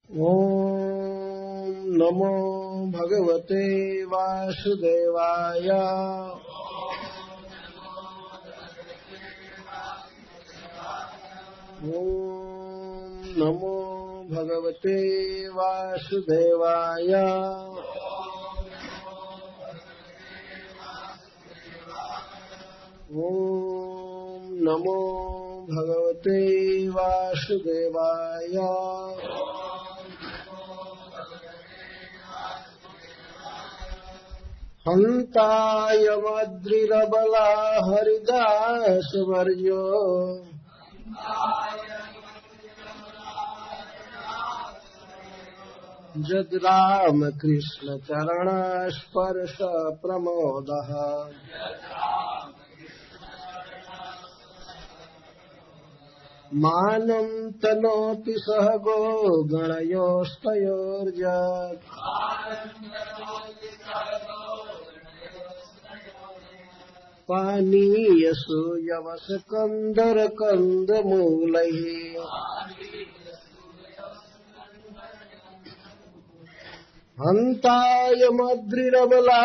ओम नमो भगवते वासुदेवाय। ओम नमो भगवते वासुदेवाय। ओम नमो भगवते वासुदेवाय। हन्तायमद्रिरबला हरिदासवर्यो जद्रामकृष्ण चरणस्पर्श प्रमोदः। मानं तनोति सह गो गणयोस्तयोर्यत् पानीयसु यवस कंदर कंदमूलैः। हन्तायमद्रिरबला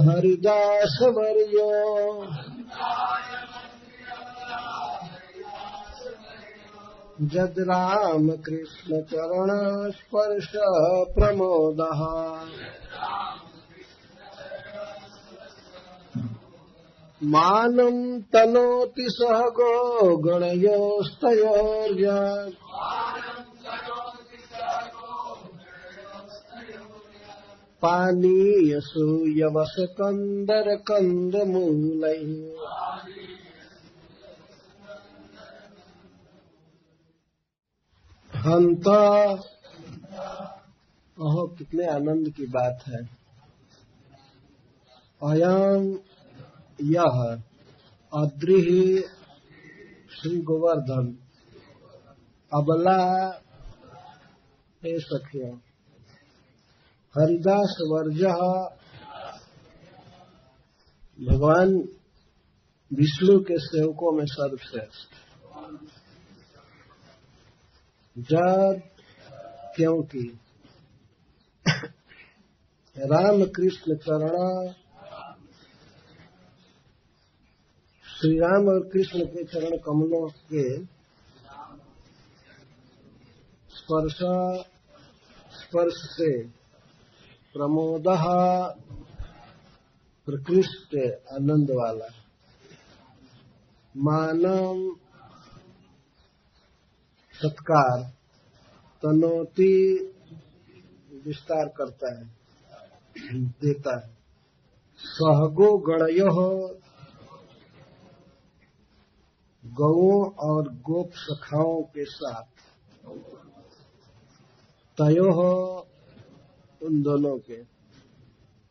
हरिदासवर्यो जद्रामकृष्ण चरणस्पर्श प्रमोदः। मानं तनोति सह गो गणयोस्तयोर्यत् पानीयसु यवस कंदर कंदमूलैः। हंता, ओहो कितने आनंद की बात है। अयम यह अद्रिः श्री गोवर्धन अबला हे सखियों हरिदास वर्जः भगवान विष्णु के सेवकों में सर्वश्रेष्ठ। जब क्योंकि राम कृष्ण चरण श्री राम और कृष्ण के चरण कमलों के स्पर्श से प्रमोदः प्रकृष्ट आनंद वाला। मानव सत्कार तनोति विस्तार करता है देता है। सहगो गणयोः गौओं और गोप सखाओं के साथ तयोः उन दोनों के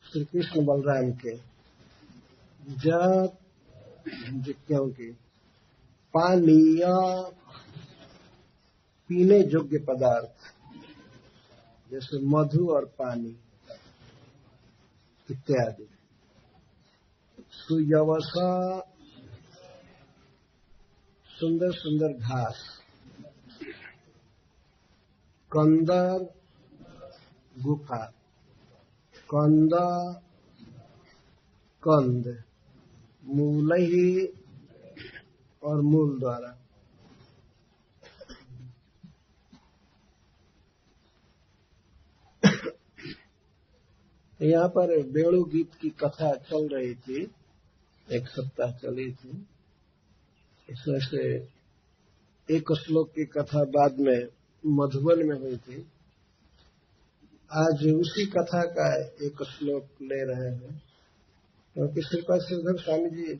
श्री कृष्ण बलराम के जब क्योंकि पानीय पीने योग्य पदार्थ जैसे मधु और पानी इत्यादि। सुयवसा सुंदर सुंदर घास। कंदर गुफा। कंद कंद मूल ही और मूल द्वारा। यहाँ पर वेणु गीत की कथा चल रही थी, एक सप्ताह चली थी। इसमें से एक श्लोक की कथा बाद में मधुबन में हुई थी। आज उसी कथा का एक श्लोक ले रहे हैं, क्योंकि श्रीपाद श्रीधर स्वामी जी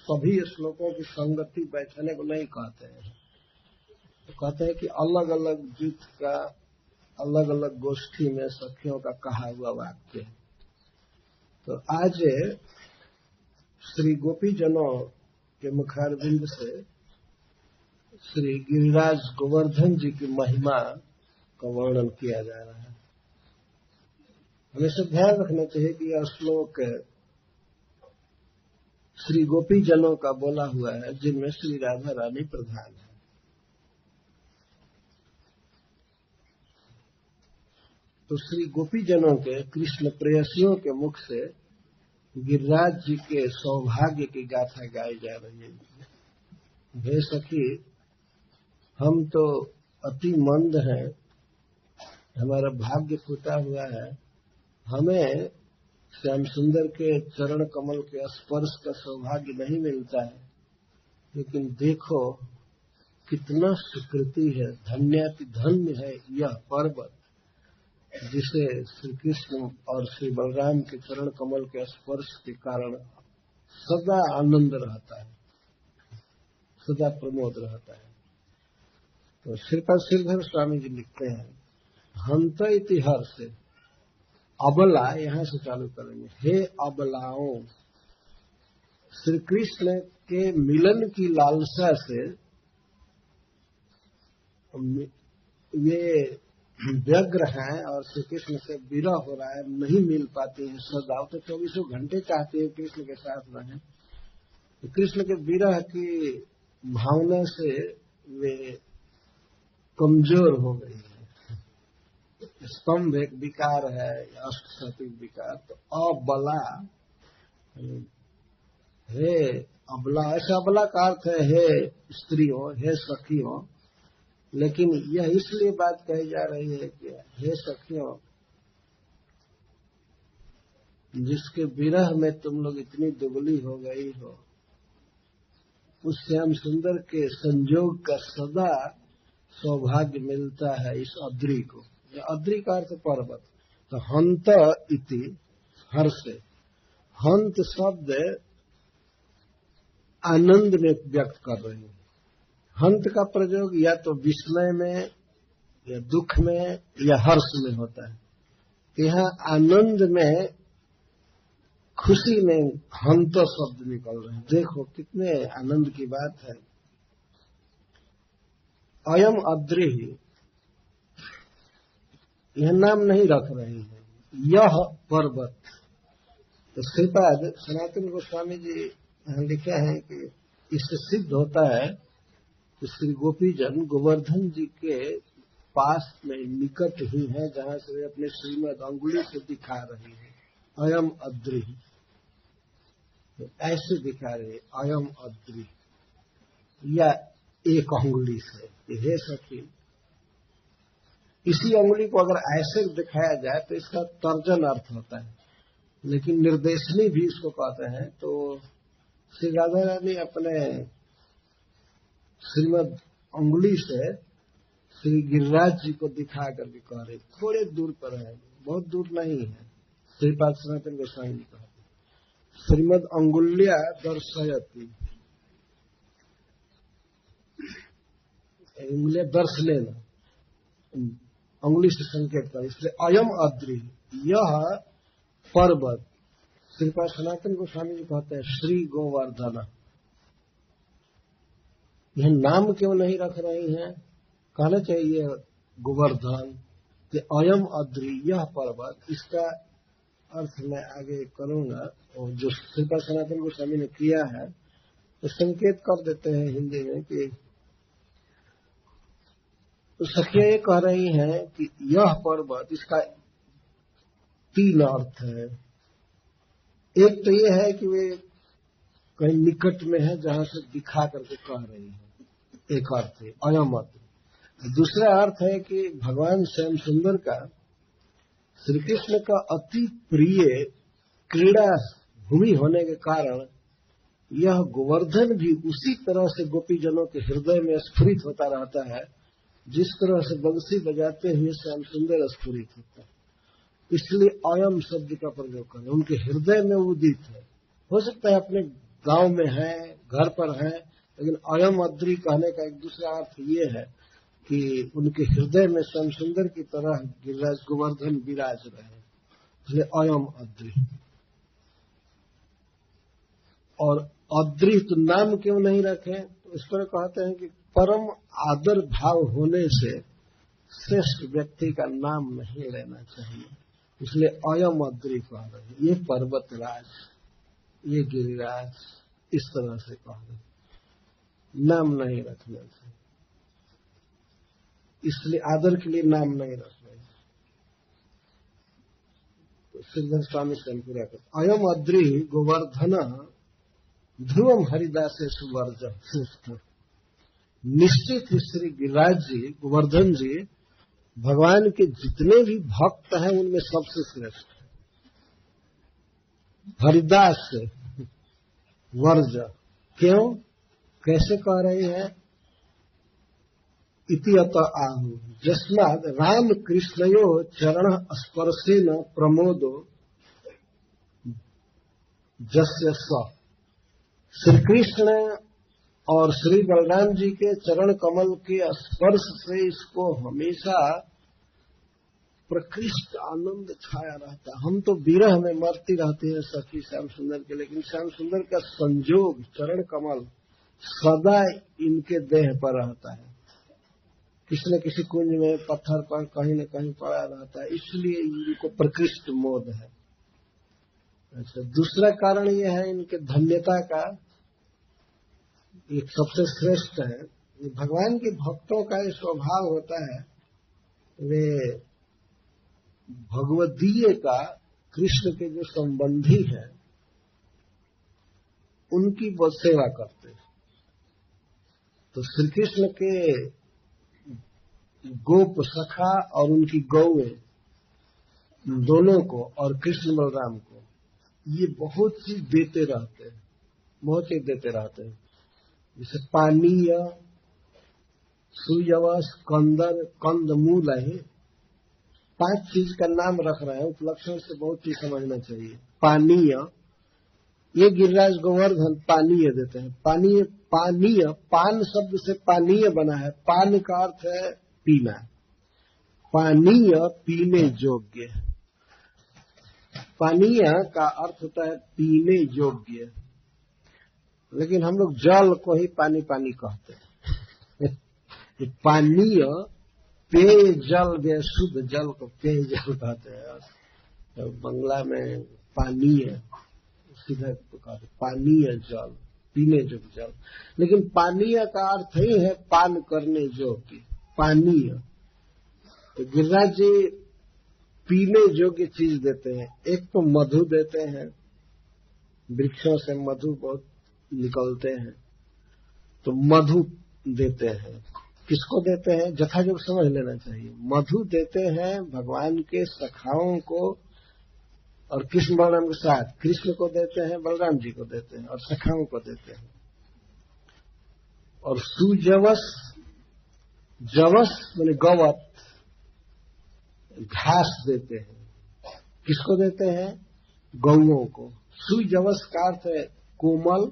सभी श्लोकों की संगति बैठाने को नहीं कहते हैं। तो कहते हैं कि अलग अलग गीत का अलग अलग गोष्ठी में सखियों का कहा हुआ वाक्य है। तो आज श्री गोपीजनों के मुखारविंद से श्री गिरिराज गोवर्धन जी की महिमा का वर्णन किया जा रहा है। हमें सब ध्यान रखना चाहिए कि यह श्लोक श्री गोपीजनों का बोला हुआ है, जिनमें श्री राधा रानी प्रधान है। तो श्री गोपीजनों के कृष्ण प्रेयसियों के मुख से गिरिराज जी के सौभाग्य की गाथा गाई जा रही है। हे सखी, हम तो अति मंद हैं, हमारा भाग्य फूटा हुआ है, हमें श्याम सुंदर के चरण कमल के स्पर्श का सौभाग्य नहीं मिलता है। लेकिन देखो कितना सुकृति है, धन्याति धन्य है यह पर्वत जिसे श्री कृष्ण और श्री बलराम के चरण कमल के स्पर्श के कारण सदा आनंद रहता है, सदा प्रमोद रहता है। तो श्रीपाद श्रीधर स्वामी जी लिखते हैं, हंत इतिहास से अबला, यहां से चालू करेंगे। हे अबलाओं, श्री कृष्ण के मिलन की लालसा से ये व्यग्र हैं और श्री कृष्ण से विरह हो रहा है, नहीं मिल पाते हैं सदा। तो 24 घंटे चाहते हैं कृष्ण के साथ रहें। तो कृष्ण के विरह की भावना से वे कमजोर हो गई है। स्तंभ एक विकार है, अष्ट सात्विक विकार। तो अबला, हे अबला, ऐसा अबला का अर्थ है हे स्त्रियों, हे सखियों। लेकिन यह इसलिए बात कही जा रही है कि हे सखियों, जिसके विरह में तुम लोग इतनी दुबली हो गई हो, उस श्याम सुंदर के संजोग का सदा सौभाग्य मिलता है इस अद्रि को। अद्रि का अर्थ पर्वत। तो हंत इति, हर से, हंत शब्द आनंद में व्यक्त कर रही है। हंत का प्रयोग या तो विस्मय में या दुख में या हर्ष में होता है। यहाँ आनंद में, खुशी में हंत शब्द निकल रहे हैं। देखो कितने आनंद की बात है। अयम अद्रि, यह नाम नहीं रख रहे हैं, यह पर्वत। तो श्रीपाद सनातन गोस्वामी जी यहाँ लिखे हैं कि इससे सिद्ध होता है कि श्री गोपीजन गोवर्धन जी के पास में निकट ही है, जहां से वे अपने श्रीमद अंगुली से दिखा रही है। अयम अद्रि, तो ऐसे दिखा रहे अयम अद्रि, या एक अंगुली से। हे सखी, इसी अंगुली को अगर ऐसे दिखाया जाए तो इसका तर्जन अर्थ होता है, लेकिन निर्देशनी भी इसको कहते हैं। तो श्री राधा रानी अपने श्रीमद अंगुली से श्री गिरिराज जी को दिखा करके कह रहे, थोड़े दूर पर है, बहुत दूर नहीं है। श्रीपाद सनातन गोस्वामी जी कहते श्रीमद अंगुल्या दर्शयती, अंगुलिया दर्श लेना, अंगुली से संकेत कर। इसलिए अयम अद्रि, यह पर्वत। श्रीपाद सनातन गोस्वामी जी कहते हैं श्री गोवर्धन। यह नाम क्यों नहीं रख रही हैं? कहना चाहिए गोवर्धन कि अयम अद्रि, यह पर्वत। इसका अर्थ मैं आगे करूंगा, और जो श्रीपाद सनातन गोस्वामी ने किया है तो संकेत कर देते हैं हिंदी में कि तो सखियां ये कह रही हैं कि यह पर्वत, इसका 3 अर्थ है। एक तो ये है कि वे कहीं निकट में है जहां से दिखा करके कह रही है, एक अर्थ है अयम अर्थ। दूसरा अर्थ है कि भगवान श्याम सुंदर का श्री कृष्ण का अति प्रिय क्रीड़ा भूमि होने के कारण यह गोवर्धन भी उसी तरह से गोपीजनों के हृदय में स्फुरित होता रहता है जिस तरह से बंसी बजाते हुए श्याम सुंदर स्फुरित होता है। इसलिए अयम शब्द का प्रयोग करें, उनके हृदय में उदित है। हो सकता है अपने गांव में है, घर पर है, लेकिन अयम अद्रि कहने का एक दूसरा अर्थ ये है कि उनके हृदय में श्याम सुंदर की तरह गिरिराज गोवर्धन विराज रहे, इसलिए अयम अद्रि। और अद्रि तो नाम क्यों नहीं रखे? तो इस पर कहते हैं कि परम आदर भाव होने से श्रेष्ठ व्यक्ति का नाम नहीं लेना चाहिए, इसलिए अयम अद्रि कह रहे। ये पर्वतराज, ये गिरिराज, इस तरह से कह रहे, नाम नहीं रखना चाहिए। इसलिए आदर के लिए नाम नहीं रख रहे। श्रीधर स्वामी स्वयं पूरा करते। अयम अद्रि गोवर्धन ध्रुवम हरिदास सुवर्ज। निश्चित ही श्री गिरिराज जी, गोवर्धन जी भगवान के जितने भी भक्त हैं उनमें सबसे श्रेष्ठ है। हरिदास वर्ज क्यों, कैसे कह रही है? इति अत आहु जस्माद राम कृष्णयो चरण स्पर्शेन प्रमोदो जस्य स। श्री कृष्ण और श्री बलराम जी के चरण कमल के स्पर्श से इसको हमेशा प्रकृष्ट आनंद छाया रहता है। हम तो विरह में मरती रहती है सखी श्याम सुंदर के, लेकिन श्याम सुंदर का संजोग चरण कमल सदा इनके देह पर रहता है। किसी न किसी कुंज में पत्थर पर कहीं न कहीं पड़ा रहता है, इसलिए इनको प्रकृष्ट मोद है। अच्छा, दूसरा कारण यह है इनके धन्यता का, एक सबसे श्रेष्ठ है। भगवान के भक्तों का ये स्वभाव होता है, वे भगवदीय का कृष्ण के जो संबंधी हैं उनकी वो सेवा करते हैं। तो श्री कृष्ण के गोप सखा और उनकी गौएं दोनों को और कृष्ण बलराम को ये बहुत चीज देते रहते हैं, बहुत चीज देते रहते हैं। जैसे पानीय, सुयवस, कंदर, कंदमूल है, 5 चीज का नाम रख रहे हैं। उपलक्षण से बहुत चीज समझना चाहिए। पानीय, ये गिरिराज गोवर्धन पानीय देते हैं। पानीय, पानीय, पान शब्द से पानीय बना है। पान का अर्थ है पीना, पानीय पीने योग्य। पानीय का अर्थ होता है पीने योग्य, लेकिन हम लोग जल को ही पानी पानी कहते हैं। पानीय पेय जल, वे शुद्ध जल को पेय जल कहते हैं। तो बंगला में पानीय सीधा कहते, पानीय जल, पीने योग्य जल। लेकिन पानीय का अर्थ ही है पान करने योग्य, पानीय। तो गिरिराज जी पीने योग्य चीज देते हैं। एक तो मधु देते हैं, वृक्षों से मधु बहुत निकलते हैं, तो मधु देते हैं। किसको देते हैं? जथायोग समझ लेना चाहिए। मधु देते हैं भगवान के सखाओं को और कृष्ण बलराम के साथ। कृष्ण को देते हैं, बलराम जी को देते हैं और सखाओं को देते हैं। और सुजवस, जवस माने गवत, घास देते हैं। किसको देते हैं? गौओं को। सुजवस का अर्थ है कोमल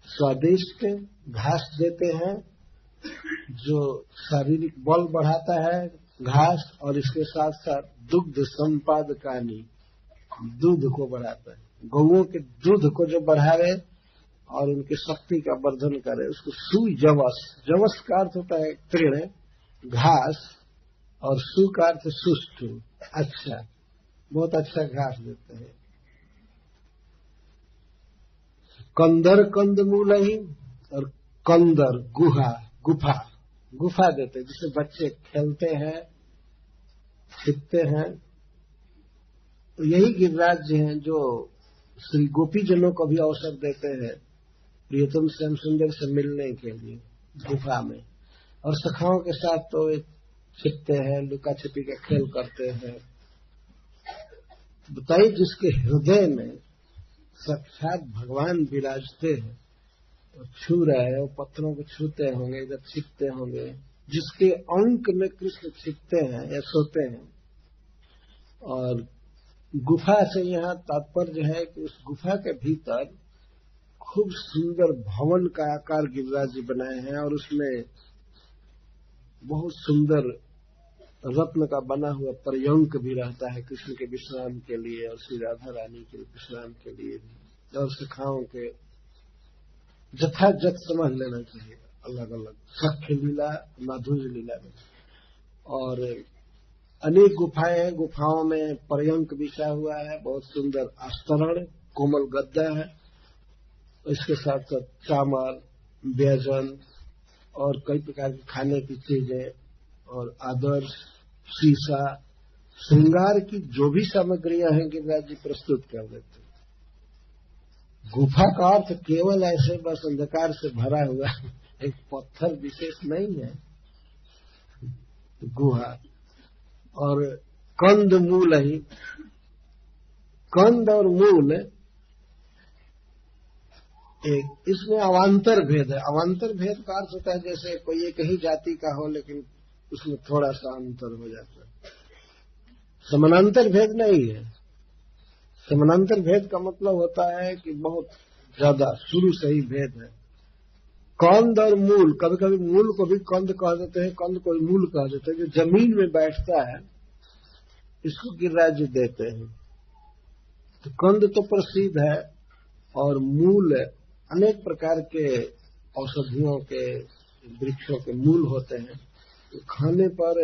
स्वादिष्ट घास देते हैं, जो शारीरिक बल बढ़ाता है घास, और इसके साथ साथ दुग्ध संपादकानी, दूध को बढ़ाता है। गौओं के दूध को जो बढ़ावे और उनकी शक्ति का वर्धन करे, उसको सुजवस। जवस का अर्थ होता है तृण, घास, और सु का अर्थ सुष्ठु, अच्छा, बहुत अच्छा घास देते हैं। कंदर कंदमूल ही, और कंदर गुहा, गुफा, गुफा देते हैं जिससे बच्चे खेलते हैं, सीखते हैं। तो यही गिरिराज जी हैं जो श्री गोपी जनों को भी अवसर देते हैं प्रियतम श्याम सुंदर से मिलने के लिए गुफा में। और सखाओं के साथ तो छिपते हैं, लुका छिपी का खेल करते हैं। बताइए, जिसके हृदय में साक्षात भगवान विराजते हैं, तो छू रहे हैं, वो पत्थरों को छूते होंगे, इधर छिपते होंगे। जिसके अंक में कृष्ण छिपते हैं या सोते हैं। और गुफा से यहाँ तात्पर्य है कि उस गुफा के भीतर खूब सुंदर भवन का आकार गिरिराज जी बनाए हैं, और उसमें बहुत सुंदर रत्न का बना हुआ पर्यंक भी रहता है कृष्ण के विश्राम के लिए, और श्री राधा रानी के विश्राम के लिए भी, और सखाओं के जथाजथ समझ लेना चाहिए अलग अलग सख्य लीला, माधुर्य लीला में। और अनेक गुफाएं हैं, गुफाओं में पर्यंक बिछा हुआ है, बहुत सुंदर आस्तरण, कोमल गद्दा है। इसके साथ साथ चावल, व्यंजन और कई प्रकार की खाने की चीजें, और आदर्श, शीशा, श्रृंगार की जो भी सामग्रियां हैं गिरिराज जी प्रस्तुत कर देते। गुफा का अर्थ केवल ऐसे बस अंधकार से भरा हुआ एक पत्थर विशेष नहीं है, गुहा और कंद मूल ही। कंद और मूल एक इसमें अवान्तर भेद है। अवान्तर भेद का अर्थ होता है जैसे कोई एक ही जाति का हो लेकिन उसमें थोड़ा सा अंतर हो जाता है। समानांतर भेद नहीं है। समानांतर भेद का मतलब होता है कि बहुत ज्यादा शुरू से ही भेद है। कंद और मूल, कभी कभी मूल को भी कंद कह देते हैं, कंद को मूल कह देते हैं। जो जमीन में बैठता है इसको गिरिराज जी देते हैं। तो कंद तो प्रसिद्ध है और मूल अनेक प्रकार के औषधियों के वृक्षों के मूल होते हैं। तो खाने पर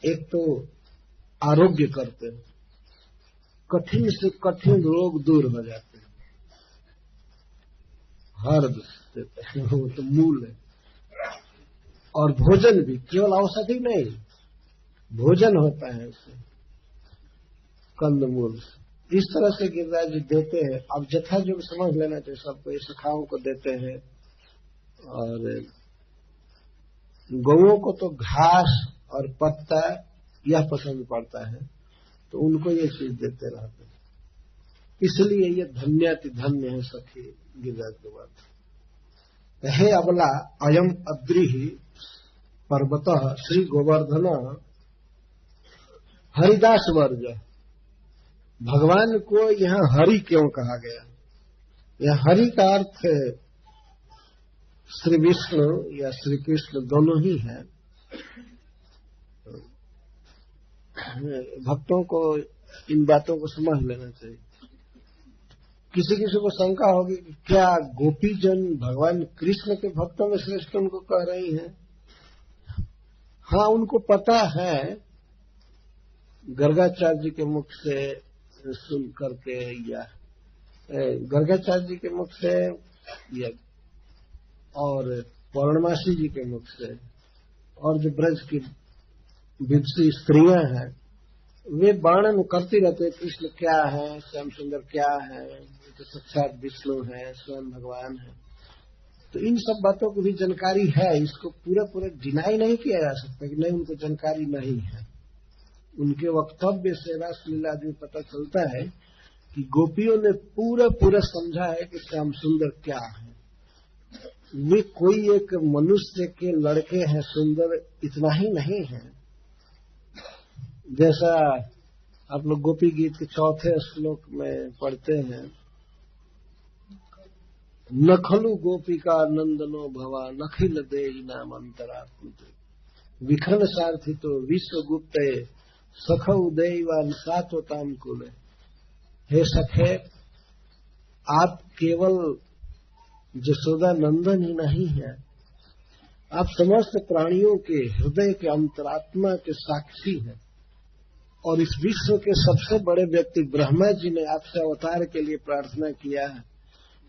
एक तो आरोग्य करते हैं, कठिन से कठिन रोग दूर हो जाते हैं, हर्द देते हैं, वो तो मूल है। और भोजन भी, केवल औषधि नहीं, भोजन होता है उससे, कंद मूल से। इस तरह से गिरिराज जी देते हैं। अब जथा जो समझ लेना चाहिए सबको, ये सखाओं को देते हैं और गौओं को तो घास और पत्ता यह पसंद पड़ता है, तो उनको ये चीज देते रहते हैं। इसलिए ये धन्याति धन्य है सखी गिरिराज के बात। हे अबला अयम अद्रिहि पर्वतः श्री गोवर्धन हरिदास वर्ज। भगवान को यहां हरि क्यों कहा गया? यह हरि का अर्थ श्री विष्णु या श्री कृष्ण दोनों ही है। भक्तों को इन बातों को समझ लेना चाहिए। किसी किसी को शंका होगी कि क्या गोपीजन भगवान कृष्ण के भक्तों में श्रेष्ठ उनको कह रही हैं? हाँ, उनको पता है, गर्गाचार्य जी के मुख से सुन करके या गर्गाचार्य जी के मुख से या और पौर्णमासी जी के मुख से और जो ब्रज की विदुषी स्त्रियां हैं वे वर्णन करती रहते हैं, कृष्ण क्या है, श्याम सुंदर क्या है, तो साक्षात विष्णु है, स्वयं भगवान है। तो इन सब बातों की भी जानकारी है। इसको पूरा पूरा डिनाई नहीं किया जा सकता कि नहीं उनको जानकारी नहीं है। उनके वक्तव्य से रासलीला आदमी पता चलता है कि गोपियों ने पूरा पूरा समझा है कि श्याम सुंदर क्या है। वे कोई एक मनुष्य के लड़के हैं सुंदर, इतना ही नहीं है। जैसा आप लोग गोपी गीत के चौथे श्लोक में पढ़ते हैं, नखलु गोपिका नंदनो भवा नखिल देहि नाम अंतरात्मते विखन सारथी तो विश्वगुप्त सख उदयवान सात्वताम कुल। हे सखे, आप केवल यशोदा नंदन ही नहीं है, आप समस्त प्राणियों के हृदय के अंतरात्मा के साक्षी हैं। और इस विश्व के सबसे बड़े व्यक्ति ब्रह्मा जी ने आपसे अवतार के लिए प्रार्थना किया है,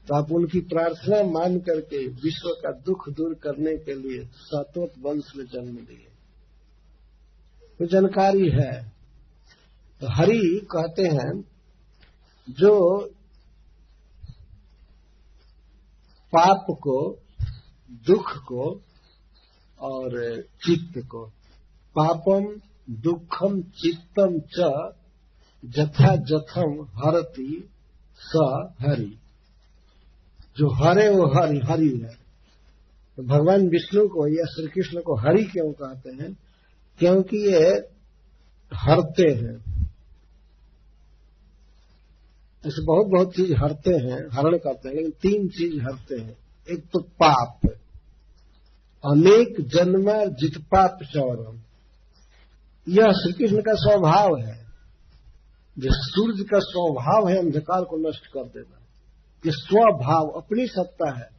तो आप उनकी प्रार्थना मान करके विश्व का दुख दूर करने के लिए सातवत वंश में जन्म लिए। तो जानकारी है। तो हरि कहते हैं जो पाप को, दुख को और चित्त को, पापम दुखम चित्तम च जथा जथम हरति स हरि। जो हरे वो हरि हरि है। तो भगवान विष्णु को या श्री कृष्ण को हरि क्यों कहते हैं? क्योंकि ये हरते हैं। ऐसे बहुत बहुत चीज हरते हैं, हरण करते हैं, लेकिन तीन चीज हरते हैं। एक तो पाप, अनेक जन्म जित पाप चौरम, यह श्री कृष्ण का स्वभाव है। जो सूर्य का स्वभाव है अंधकार को नष्ट कर देना, ये स्वभाव अपनी सत्ता है।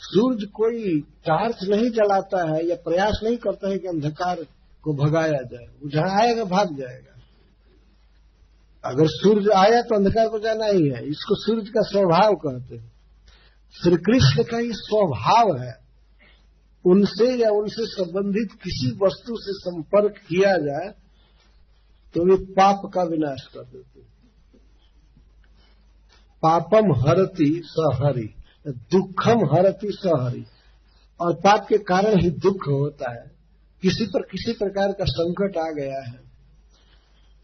सूर्य कोई टार्च नहीं जलाता है या प्रयास नहीं करता है कि अंधकार को भगाया जाए, वो जहां आएगा भाग जाएगा। अगर सूर्य आया तो अंधकार को जाना ही है, इसको सूर्य का स्वभाव कहते हैं। श्री कृष्ण का ये स्वभाव है। उनसे या उनसे संबंधित किसी वस्तु से संपर्क किया जाए तो वे पाप का विनाश कर देते हैं। पापम हरति स हरि, दुखम हरति स हरि। और पाप के कारण ही दुख होता है। किसी पर किसी प्रकार का संकट आ गया है,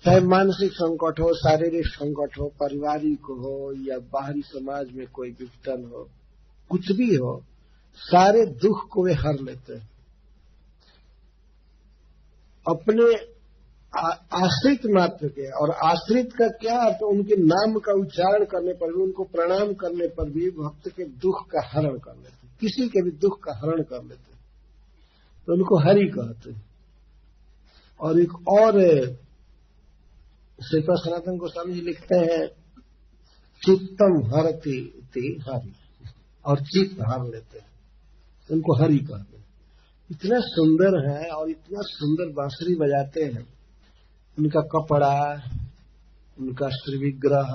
चाहे मानसिक संकट हो, शारीरिक संकट हो, पारिवारिक हो या बाहरी समाज में कोई विघटन हो, कुछ भी हो, सारे दुख को वे हर लेते हैं। अपने आश्रित मात्र के, और आश्रित का क्या अर्थ, उनके नाम का उच्चारण करने पर भी, उनको प्रणाम करने पर भी भक्त के दुख का हरण कर लेते, किसी के भी दुख का हरण कर लेते, तो उनको हरि कहते हैं। और एक और श्रीपद सनातन गोस्वामी जी लिखते हैं, चित्तम हरति हरि, और चित्त हर लेते हैं, उनको हरि कहते हैं। इतना सुंदर है और इतना सुंदर बांसुरी बजाते हैं। उनका कपड़ा, उनका श्री विग्रह,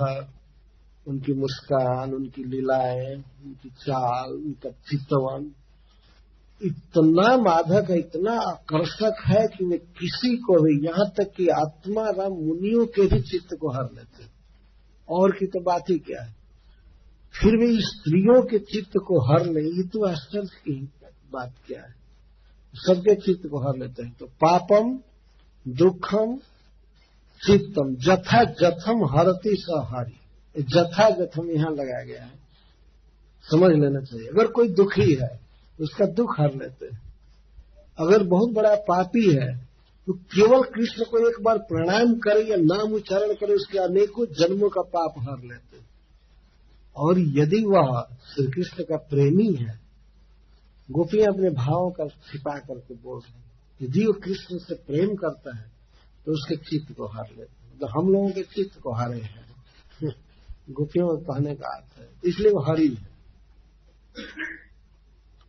उनकी मुस्कान, उनकी लीलाएं, उनकी चाल, उनका चितवन इतना मादक है, इतना आकर्षक है कि वे किसी को भी, यहां तक कि आत्मा राम मुनियों के भी चित्त को हर लेते हैं। और की तो बात ही क्या है, फिर भी स्त्रियों के चित्त को हर ले, ये तो आश्चर्य की बात क्या है, सबके चित्त को हर लेते हैं। तो पापम दुखम चित्तम जथा जथम हरति स हरि, जथा जथम यहां लगाया गया है, समझ लेना चाहिए। अगर कोई दुखी है उसका दुख हर लेते हैं, अगर बहुत बड़ा पापी है तो केवल कृष्ण को एक बार प्रणाम करे या नाम उच्चारण करे, उसके अनेकों जन्मों का पाप हर लेते हैं। और यदि वह श्री कृष्ण का प्रेमी है, गोपियां अपने भावों का छिपा करके बोल रहे हैं, यदि वो कृष्ण से प्रेम करता है तो उसके चित्त को हार लेते हैं। तो हम लोगों के चित्त को हारे हैं गोपियों के कहने का अर्थ है, इसलिए वो हरि है।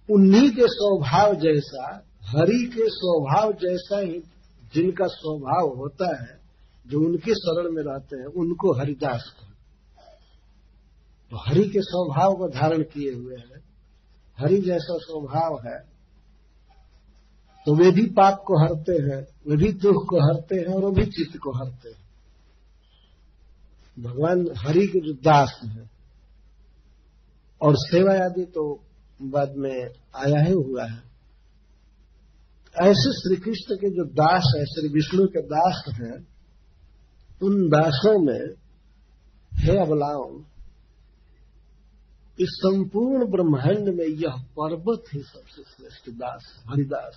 उन्हीं के स्वभाव जैसा, हरि के स्वभाव जैसा ही जिनका स्वभाव होता है, जो उनके शरण में रहते हैं, उनको हरिदास कहते। तो हरि के स्वभाव को धारण किए हुए हैं, हरि जैसा स्वभाव है, तो वे भी पाप को हरते हैं, वे भी दुख को हरते हैं, और वो भी चित्त को हरते हैं। भगवान हरि के जो दास हैं, और सेवा आदि तो बाद में आया ही हुआ है, ऐसे श्री कृष्ण के जो दास है, श्री विष्णु के दास हैं, उन दासों में हे अबलाओं, इस संपूर्ण ब्रह्मांड में यह पर्वत ही सबसे श्रेष्ठ दास, हरिदास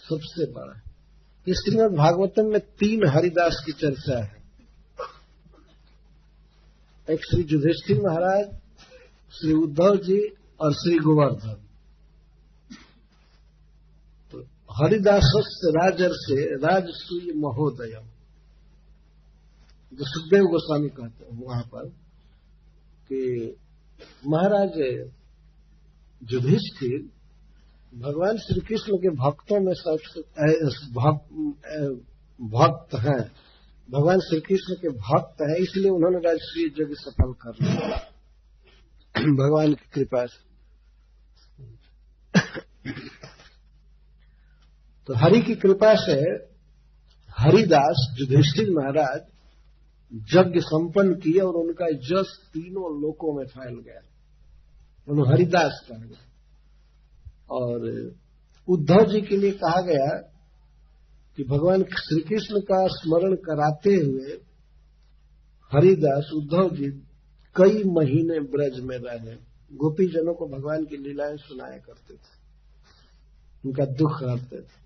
सबसे बड़ा। इस श्रीमद् भागवतम में 3 हरिदास की चर्चा है। एक श्री युधिष्ठिर महाराज, श्री उद्धव जी और श्री गोवर्धन। तो हरिदासस्य राजर्षे राजसूय महोदय, जो सुखदेव गोस्वामी कहते हैं वहां पर कि महाराज युधिष्ठिर भगवान श्री कृष्ण के भक्तों में सबसे भक्त हैं, भगवान श्री कृष्ण के भक्त हैं, इसलिए उन्होंने राजसूय यज्ञ सफल कर लिया भगवान की कृपा से। तो हरि की कृपा से हरिदास युधिष्ठिर महाराज यज्ञ संपन्न किए, और उनका यश तीनों लोकों में फैल गया, उन्हें हरिदास कहा गया। और उद्धव जी के लिए कहा गया कि भगवान श्री कृष्ण का स्मरण कराते हुए हरिदास उद्धव जी कई महीने ब्रज में रहे, गोपीजनों को भगवान की लीलाएं सुनाया करते थे, उनका दुख हरते थे।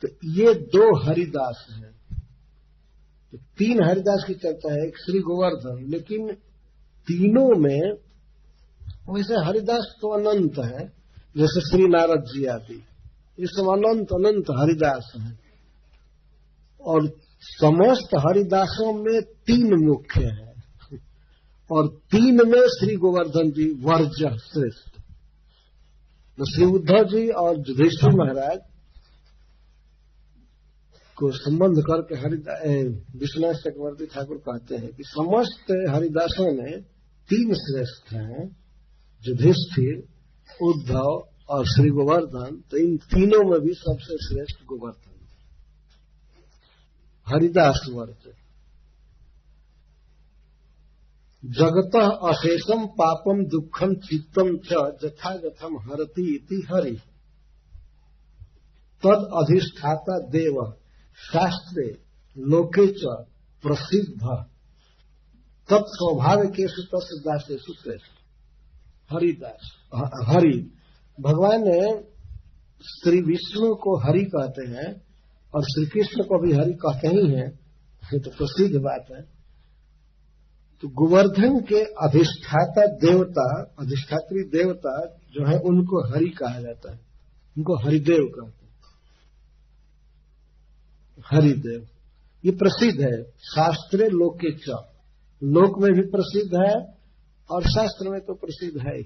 तो ये 2 हरिदास हैं। तो 3 हरिदास की चर्चा है, एक श्री गोवर्धन, लेकिन तीनों में वैसे हरिदास तो अनंत है, जैसे श्री नारद जी आदि, ये सब अनंत अनंत हरिदास हैं। और समस्त हरिदासों में 3 मुख्य हैं, और 3 में श्री गोवर्धन जी वर्ज श्रेष्ठ। तो श्री उद्धव जी और युधिष्ठिर महाराज को संबंध करके विश्वनाथ चक्रवर्ती ठाकुर कहते हैं कि समस्त हरिदासों में 3 श्रेष्ठ हैं, युधिष्ठिर, उद्धव और श्री गोवर्धन। तो इन तीनों में भी सबसे श्रेष्ठ गोवर्धन। हरिदास वर्ज। जगतः अशेषम पापम दुखम चित्तम च यथायथम हरति इति हरि। तद अधिष्ठाता देव शास्त्रे लोके च प्रसिद्ध तत्स्वभाव के तस् दासेषु श्रेष्ठ। हरिदास हरि भगवान ने श्री विष्णु को हरि कहते हैं और श्री कृष्ण को भी हरि कहते ही हैं, ये तो प्रसिद्ध बात है। तो गोवर्धन के अधिष्ठाता देवता, अधिष्ठात्री देवता जो है उनको हरि कहा जाता है, उनको हरिदेव कहते हैं। हरिदेव ये प्रसिद्ध है, शास्त्रे लोके च, लोक में भी प्रसिद्ध है और शास्त्र में तो प्रसिद्ध है ही।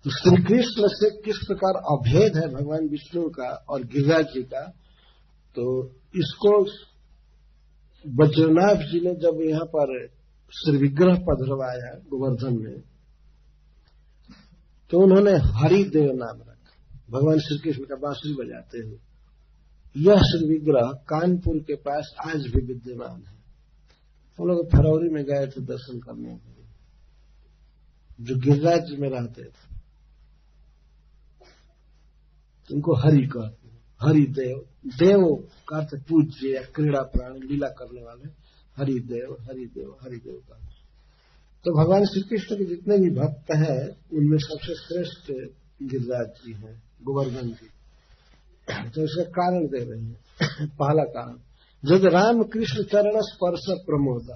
तो श्री कृष्ण से किस प्रकार अभेद है भगवान विष्णु का और गिरिराज जी का, तो इसको बद्रीनाथ जी ने जब यहां पर श्री विग्रह पधरवाया गोवर्धन में, तो उन्होंने हरिदेव नाम रखा। भगवान श्री कृष्ण का बांसुरी बजाते हुए यह श्री विग्रह कानपुर के पास आज भी विद्यमान है। हम लोग फरवरी में गए थे दर्शन करने के लिए, जो गिरिराज जी में रहते थे, उनको हरि कहते हैं। हरिदेव, देव का अर्थ पूज्य या क्रीड़ा प्राण, लीला करने वाले। हरिदेव हरिदेव हरिदेव का। तो भगवान श्री कृष्ण के जितने भी भक्त हैं उनमें सबसे श्रेष्ठ गिरिराज जी हैं, गोवर्धन जी। तो इसका कारण दे रहे हैं। पहला कारण, जब राम कृष्ण चरण स्पर्श प्रमोद,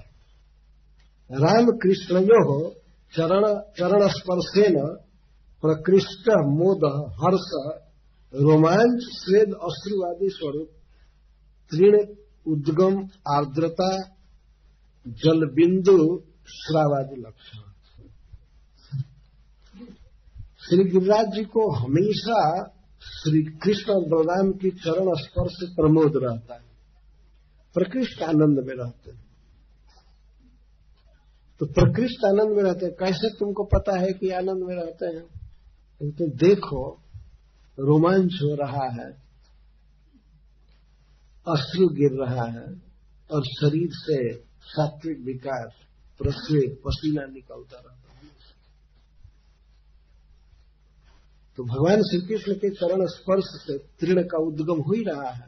राम कृष्णयो चरण स्पर्शेन प्रकृष्ट मोद हर्ष रोमांच स्वेद अश्रु आदि स्वरूप तृण उद्गम आर्द्रता जल बिंदु श्रावादि लक्षण। श्री गिरिराज जी को हमेशा श्री कृष्ण और बलराम की चरण स्पर्श से प्रमोद रहता है, प्रकृष्ट आनंद में रहते हैं। तो प्रकृष्ट आनंद में रहते हैं, कैसे तुमको पता है कि आनंद में रहते हैं? तो देखो रोमांच हो रहा है, अश्रु गिर रहा है और शरीर से सात्विक विकार, प्रस्वेद, पसीना निकलता रहता है। तो भगवान श्री कृष्ण के चरण स्पर्श से तृण का उद्गम हो ही रहा है।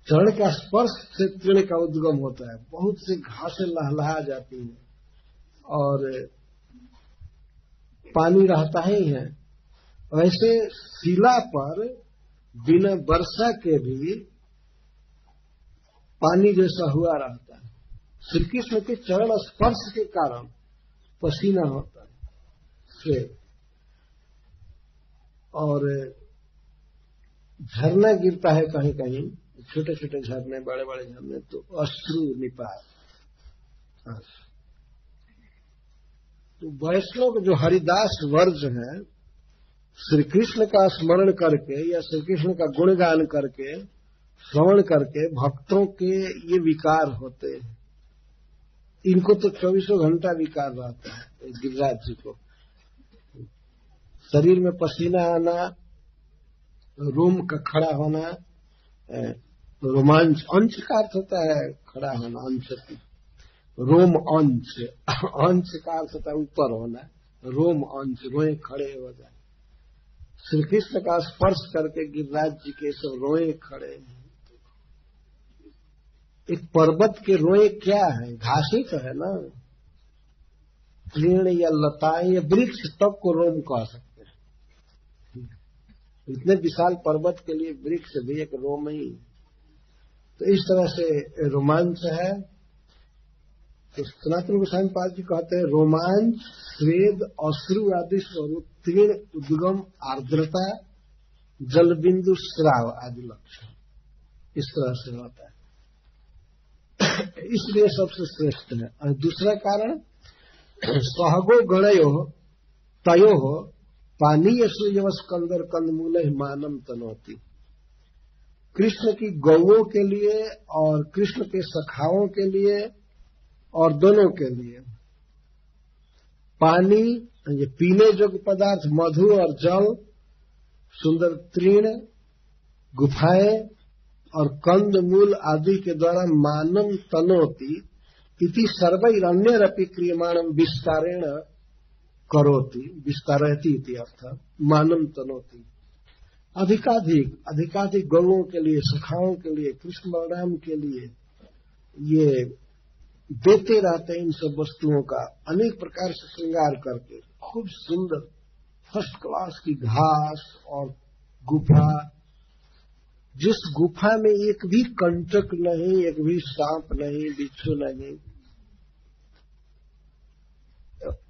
चरण का स्पर्श से तृण का उद्गम होता है, बहुत सी घासें लहलहा जाती हैं और पानी रहता ही है। वैसे शिला पर बिना वर्षा के भी पानी जैसा हुआ रहता है। श्री कृष्ण के चरण स्पर्श के कारण पसीना होता है स्वेद, और झरना गिरता है कहीं कहीं, छोटे छोटे झरने, बड़े बड़े झरने, तो अश्रु निपात। तो वैष्णव जो हरिदास वर्ज है, श्री कृष्ण का स्मरण करके या श्री कृष्ण का गुणगान करके, श्रवण करके भक्तों के ये विकार होते हैं। इनको तो 24 घंटा विकार रहता है। गिरिराज जी को शरीर में पसीना आना, रोम का खड़ा होना, रोमांच, अंश का अर्थ होता है खड़ा होना, अंश रोम अंश, अंश का अर्थ होता है ऊपर होना, रोम अंश, रोए खड़े हो जाए। श्री कृष्ण का स्पर्श करके गिरिराज जी के सब रोए खड़े हैं। एक पर्वत के रोए क्या है? घास ही तो है ना, तृण या लताएं या वृक्ष तब को रोम कह सकते हैं। इतने विशाल पर्वत के लिए वृक्ष भी एक रोम ही। तो इस तरह से रोमांच है। तो सनातन गोस्वामी पाद जी कहते हैं रोमांच स्वेद अश्रु आदि स्वरूप तृण उद्गम आर्द्रता जल बिंदु श्राव आदि लक्षण इस तरह से होता है। इसलिए सबसे श्रेष्ठ है। और दूसरा कारण, सहगो गणयो तयो पानीय सूर्य स्कंदर कंदमूल मानम तनोती। कृष्ण की गौओं के लिए और कृष्ण के सखाओं के लिए और दोनों के लिए पानी, ये पीने योग्य पदार्थ, मधु और जल, सुंदर तृण, गुफाएं और कंद मूल आदि के द्वारा मानम तनोति इति सर्वैरण्यरपि क्रियमाणम विस्तारेण करोति, विस्तारयति इति अर्थ, मानम तनोति। अधिकाधिक गौओं के लिए, सखाओं के लिए, कृष्ण बलराम के लिए ये देते रहते हैं इन सब वस्तुओं का अनेक प्रकार से श्रृंगार करके। खूब सुंदर फर्स्ट क्लास की घास और गुफा, जिस गुफा में एक भी कंटक नहीं, एक भी सांप नहीं, बिच्छू नहीं,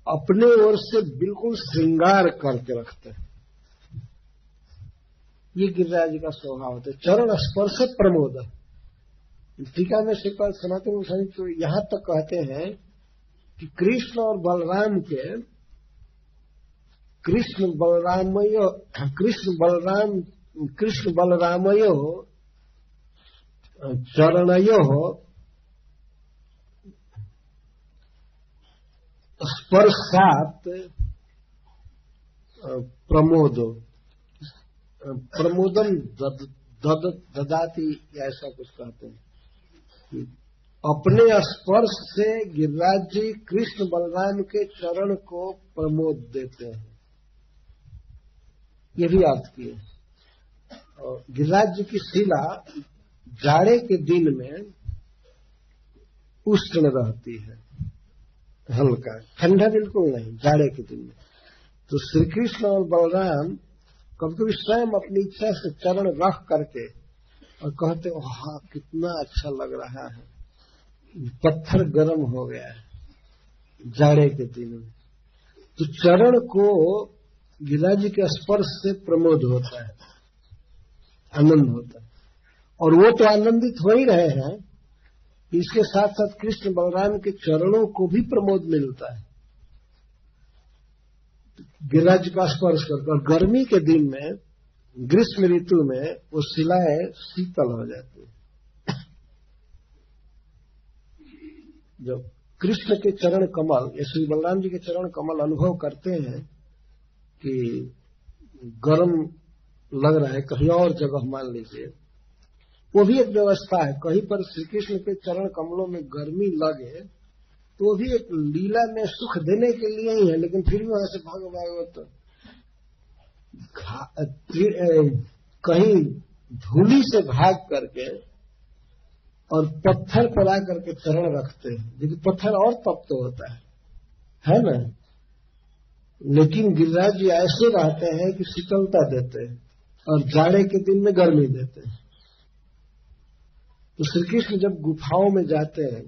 अपने ओर से बिल्कुल श्रृंगार करके रखते हैं। ये गिरिराज जी का स्वभाव होता है। चरण स्पर्श प्रमोद। टीका में श्रीपाद सनातन गोस्वामी तो यहां तक कहते हैं कि कृष्ण और बलराम के, कृष्ण बलरामयो चरणयो स्पर्शात प्रमोदम ददाती, ऐसा कुछ कहते हैं। अपने स्पर्श से गिरिराज जी कृष्ण बलराम के चरण को प्रमोद देते हैं, ये भी अर्थ किए। और गिरिराज जी की शिला जाड़े के दिन में उष्ण रहती है, हल्का, ठंडा बिल्कुल नहीं, जाड़े के दिन में। तो श्री कृष्ण और बलराम कभी कभी स्वयं अपनी इच्छा से चरण रख करके और कहते हो हाँ कितना अच्छा लग रहा है, पत्थर गर्म हो गया है जाड़े के दिन में। तो चरण को गिरिराज जी के स्पर्श से प्रमोद होता है, आनंद होता है। और वो तो आनंदित हो ही रहे हैं, इसके साथ साथ कृष्ण बलराम के चरणों को भी प्रमोद मिलता है गिरिराज जी का स्पर्श करके। और गर्मी के दिन में, ग्रीष्म ऋतु में वो शिलाएं शीतल हो जाती है। जब कृष्ण के चरण कमल या श्री बलराम जी के चरण कमल अनुभव करते हैं कि गर्म लग रहा है, कहीं और जगह मान लीजिए, वो भी एक व्यवस्था है। कहीं पर श्री कृष्ण के चरण कमलों में गर्मी लगे तो वो भी एक लीला में सुख देने के लिए ही है, लेकिन फिर भी वहां से भागवत कहीं धूली से भाग करके और पत्थर पर आकर के चरण रखते हैं, लेकिन पत्थर और तप्त होता है ना। लेकिन गिरिराज जी ऐसे रहते हैं कि शीतलता देते हैं और जाड़े के दिन में गर्मी देते हैं। तो श्री कृष्ण जब गुफाओं में जाते हैं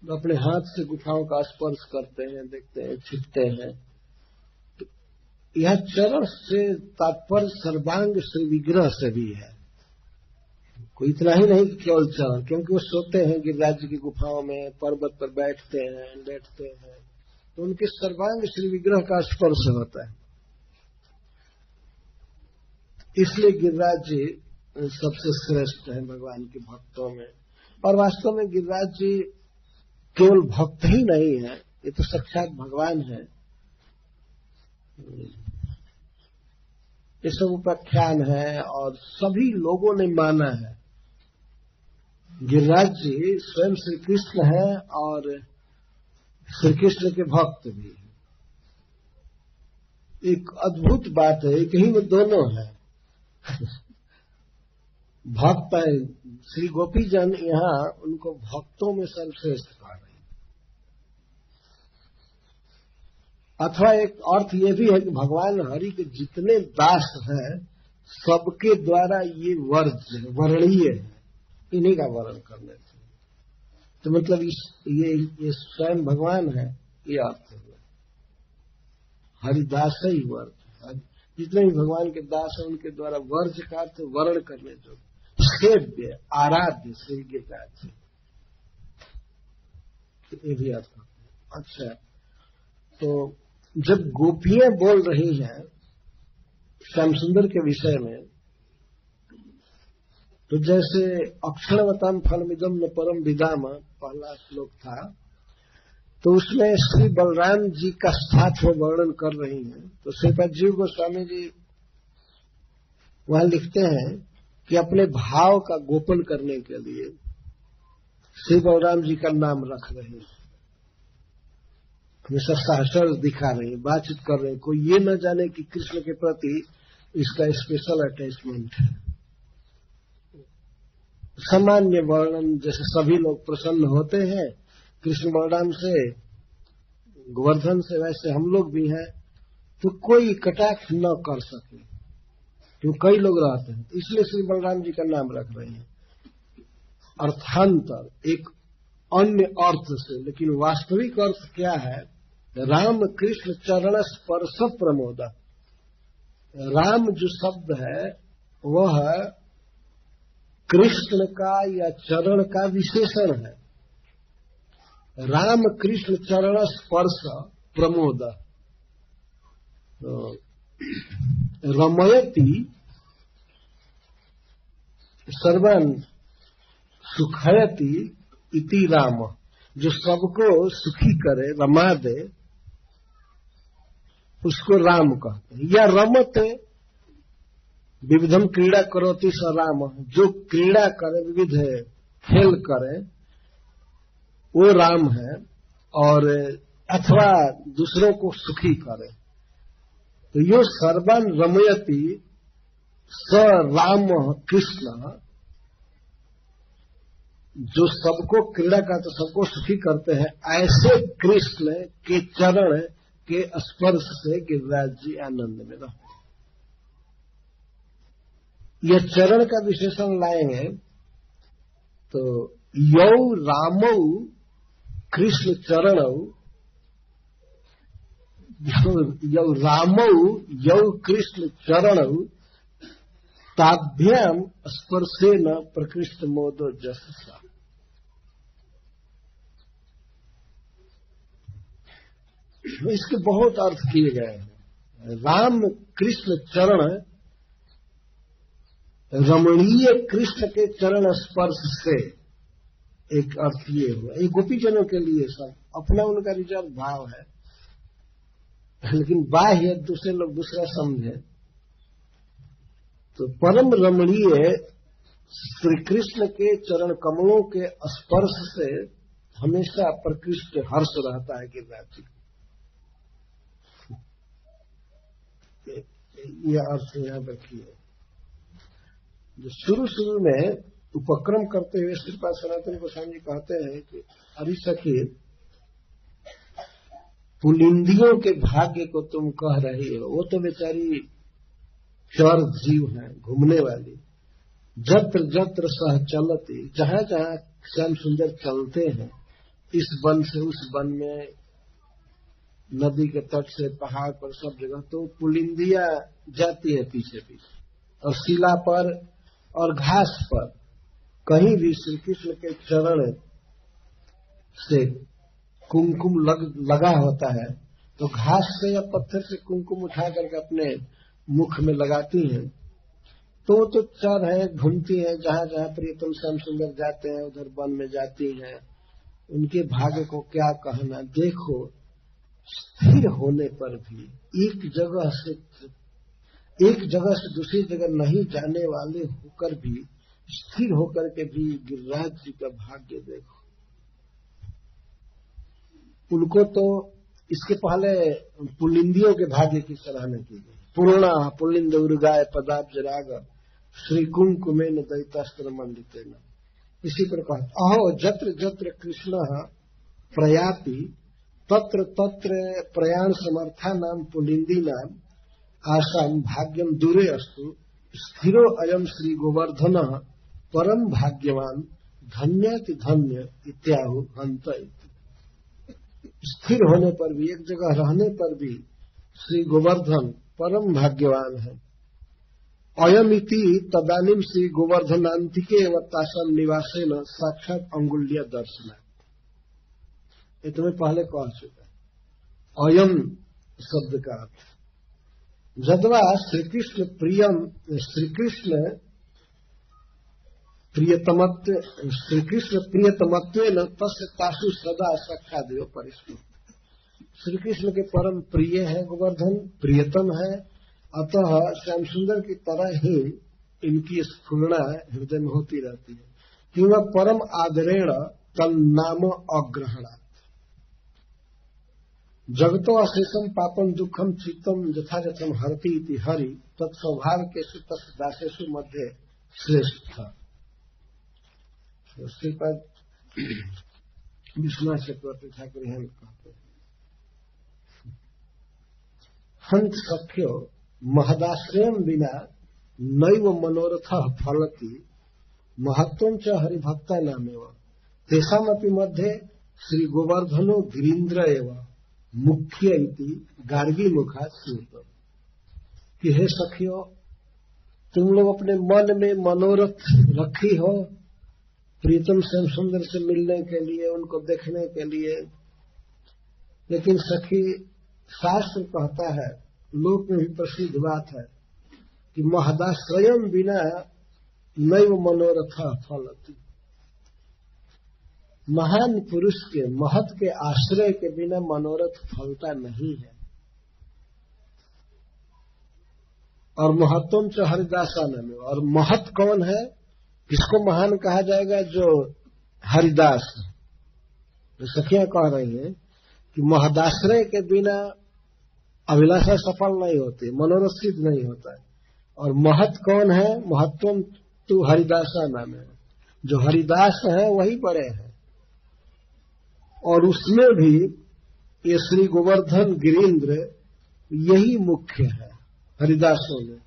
तो अपने हाथ से गुफाओं का स्पर्श करते हैं, देखते हैं, छूते हैं। तो यह चरण से तात्पर्य सर्वांग श्री विग्रह से भी है, कोई इतना ही नहीं कि केवल चरण, क्योंकि वो सोते हैं गिरिराज जी की गुफाओं में, पर्वत पर बैठते हैं, लेटते हैं, तो उनके सर्वांग श्री विग्रह का स्पर्श होता है। इसलिए गिरिराज जी सबसे श्रेष्ठ है भगवान के भक्तों में। और वास्तव में गिरिराज जी केवल भक्त ही नहीं है, ये तो साक्षात भगवान है। ये सब उपाख्यान है और सभी लोगों ने माना है। गिरिराज जी स्वयं श्री कृष्ण है और श्री कृष्ण के भक्त भी हैं। एक अद्भुत बात है, कहीं में दोनों है। भक्त है, श्री गोपी जन यहाँ उनको भक्तों में सर्वश्रेष्ठ कहा रहे हैं। अथवा एक अर्थ ये भी है कि भगवान हरि के जितने दास हैं सबके द्वारा ये वर्णीय है, इन्हीं का वर्णन करने से। तो मतलब ये स्वयं भगवान है, ये अर्थ है। हरिदास ही वर्ज, जितने भी भगवान के दास हैं उनके द्वारा वर्ज का अर्थ वर्ण करने जो सेव्य आराध्य श्री गिरिराज जी, ये भी अर्थ है। अच्छा, तो जब गोपियां बोल रही हैं श्याम सुंदर के विषय में, तो जैसे अक्षरवताम फलमिदम न परम विदाम पहला श्लोक था, तो उसमें श्री बलराम जी का साथ वो वर्णन कर रही हैं। तो श्रीपाद जीव गोस्वामी जी वहां लिखते हैं कि अपने भाव का गोपन करने के लिए श्री बलराम जी का नाम रख रहे हैं, हमेशा सहचर्य दिखा रहे हैं, बातचीत कर रहे हैं, कोई ये न जाने कि कृष्ण के प्रति इसका स्पेशल अटैचमेंट है। सामान्य वर्णन जैसे सभी लोग प्रसन्न होते हैं कृष्ण बलराम से, गोवर्धन से, वैसे हम लोग भी हैं, तो कोई कटाक्ष न कर सके, क्योंकि कई लोग रहते हैं, इसलिए श्री बलराम जी का नाम रख रहे हैं। अर्थांतर एक अन्य अर्थ से, लेकिन वास्तविक अर्थ क्या है? राम कृष्ण चरण स्पर्श प्रमोदा। राम जो शब्द है वह कृष्ण का या चरण का विशेषण है। राम कृष्ण चरण स्पर्श प्रमोदा, रमयति सर्वन सुखयति इति राम, जो सबको सुखी करे, रमा दे, उसको राम कहते हैं। या रमते विविधम क्रीड़ा करोति स राम, जो क्रीड़ा करे, विविध खेल करे, वो राम है। और अथवा दूसरों को सुखी करे, तो यो सर्वन रमयति स राम कृष्ण, जो सबको क्रीड़ा करते, सबको सुखी करते हैं, ऐसे कृष्ण के चरण के स्पर्श से गिरिराज जी आनंद में रहते। यह चरण का विशेषण लाएंगे तो यौ रामौ कृष्ण चरणौ, यौ रामौ यौ कृष्ण चरणौ ताभ्याम स्पर्शेन प्रकृष्ट मोदो जससा। इसके बहुत अर्थ किए गए हैं। राम कृष्ण चरण, रमणीय कृष्ण के चरण स्पर्श से, एक अर्थ ये हुआ। ये गोपीजनों के लिए सब अपना उनका रिजर्व भाव है, लेकिन बाह्य दूसरे लोग दूसरा समझे। तो परम रमणीय श्री कृष्ण के चरण कमलों के स्पर्श से हमेशा प्रकृष्ट हर्ष रहता है गिरिराज जी। यह अर्थ यहां पर किए। जो शुरू में उपक्रम करते हुए श्रीपाद सनातन गोस्वामी जी कहते हैं कि अरे सखी, पुलिंदियों के भाग्य को तुम कह रही हो, वो तो बेचारी चर जीव है, घूमने वाली। जत्र जत्र सह चलती, जहां जहां श्याम सुंदर चलते हैं, इस वन से उस वन में, नदी के तट से पहाड़ पर, सब जगह, तो पुलिंदिया जाती है पीछे पीछे, और शिला पर और घास पर कहीं भी श्री कृष्ण के चरण से कुमकुम लगा होता है, तो घास से या पत्थर से कुमकुम उठा करके अपने मुख में लगाती हैं। तो वो तो चर है, घूमती है, जहां जहां प्रियतम श्याम सुंदर जाते हैं उधर वन में जाती हैं। उनके भाग्य को क्या कहना। देखो, स्थिर होने पर भी, एक जगह से दूसरी जगह नहीं जाने वाले होकर भी, स्थिर होकर के भी गिरिराज जी का भाग्य देखो। उनको तो इसके पहले पुलिंदियों के भाग्य की सराहना की गई। पूर्णा पुलिंद उर्गाय पदाब्ज राग श्री कुंकुमेन दैतास्त्र मंडितेन। इसी प्रकार अहो जत्र जत्र कृष्ण प्रयाति तत्र तत्र प्रयाण समर्था नाम पुलिंदी नाम आसाम भाग्यम दूरे अस्तु स्थिरो अयम श्री गोवर्धन परम भाग्यवान धन्याति धन्य इत्याहु हंत। स्थिर होने पर भी, एक जगह रहने पर भी श्री गोवर्धन परम भाग्यवान है। अयमिति तदानीम श्री गोवर्धनांतिके व तासम निवासे न साक्षात अंगुल्य दर्शना। ये तुम्हें पहले कह चुका। अयम शब्द का अर्थ जदवा श्रीकृष्ण प्रियम, श्रीकृष्ण प्रियतमत्व न तस्य तासु सदा साक्षादेव परिस्मृत। श्री कृष्ण के परम प्रिय है गोवर्धन, प्रियतम है, अतः श्याम सुंदर की तरह ही इनकी स्फुरणा हृदय में होती रहती है कि वह परम आदरेण तन्नाम अग्रहणा जगतो अशेषम पापम दुखम चित्तम यथायथम हरती इति हरि तत्स्वभाव के दासेषु मध्य श्रेष्ठ था। उसके बाद विश्वनाथ चक्रवर्ती ठाकुर हैं कहते हैं, हंत सख्यो महदाश्रयम बिना नैव मनोरथ फलति महत्वं च हरिभक्ता नामेव तेषामपि मध्ये श्री गोवर्धनो गिरीन्द्र एव मुख्य इति गार्गी मुखात् श्रुतम्। कि हे सखियो, तुम लोग अपने मन में मनोरथ रखी हो प्रीतम श्याम सुंदर से मिलने के लिए, उनको देखने के लिए, लेकिन सखी शास्त्र कहता है, लोक में भी प्रसिद्ध बात है कि महदाश्रयम बिना नैव मनोरथ फलति। महान पुरुष के महत के आश्रय के बिना मनोरथ फलता नहीं है। और महत्वम च हरिदासा नाम। और महत कौन है, किसको महान कहा जाएगा? जो हरिदास। जो सखियां कह रही हैं कि महदाश्रय के बिना अभिलाषा सफल नहीं होती, मनोरथ सिद्ध नहीं होता है। और महत कौन है? महत्वम तो हरिदासा नाम है। जो हरिदास है वही बड़े हैं। और उसमें भी ये श्री गोवर्धन गिरीन्द्र यही मुख्य है हरिदासों में।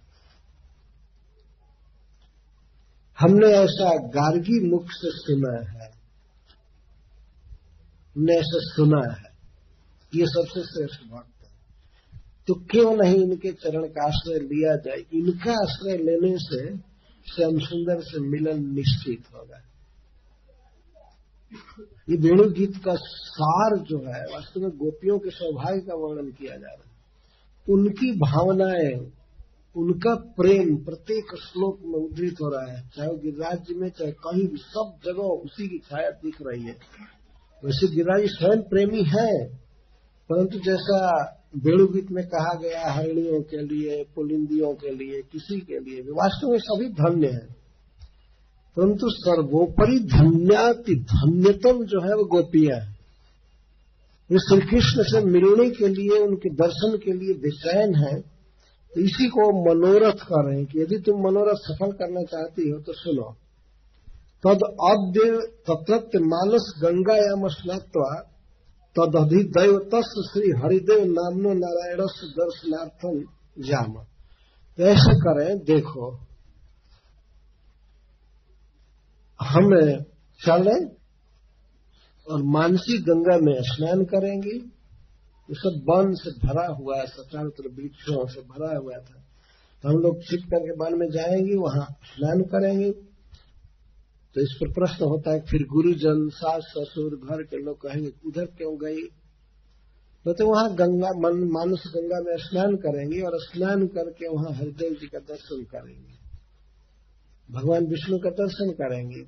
हमने ऐसा गार्गी मुख से सुना है, हमने ऐसा सुना है, ये सबसे श्रेष्ठ भक्त है। तो क्यों नहीं इनके चरण का आश्रय लिया जाए? इनका आश्रय लेने से श्याम सुंदर से मिलन निश्चित होगा। ये वेणु गीत का सार जो है, वास्तव में गोपियों के सौभाग्य का वर्णन किया जा रहा है। उनकी भावनाएं, उनका प्रेम प्रत्येक श्लोक में उद्धृत हो रहा है, चाहे वो गिरिराज जी में, चाहे कहीं भी, सब जगह उसी की छाया दिख रही है। वैसे गिरिराज जी स्वयं प्रेमी है, परंतु जैसा वेणु गीत में कहा गया, हरिणियों के लिए, पुलिंदियों के लिए, किसी के लिए भी, वास्तव में सभी धन्य है। परंतु सर्वोपरि धन्याति धन्यतम जो है वो गोपियां है। वे श्री कृष्ण से मिलने के लिए, उनके दर्शन के लिए बेचैन है। तो इसी को मनोरथ कर रहे हैं कि यदि तुम मनोरथ सफल करना चाहती हो तो सुनो। तद अद्य तत्र मानस गंगायाम स्नात्वा तदधिदैव तस् श्री हरिदेव नामनो नारायणस्य दर्शनार्थम जाम। तो ऐसा करें, देखो हम चलें और मानसी गंगा में स्नान करेंगे। ये सब वन से भरा हुआ है, चारों तरफ वृक्षों से भरा हुआ था। तो हम लोग छिप करके वन में जाएंगे, वहां स्नान करेंगे। तो इस पर प्रश्न होता है, फिर गुरुजन, सास ससुर, घर के लोग कहेंगे उधर क्यों गई? तो वहां गंगा मानस गंगा में स्नान करेंगे और स्नान करके वहां हरिदेव जी का दर्शन करेंगे, भगवान विष्णु का दर्शन करेंगे।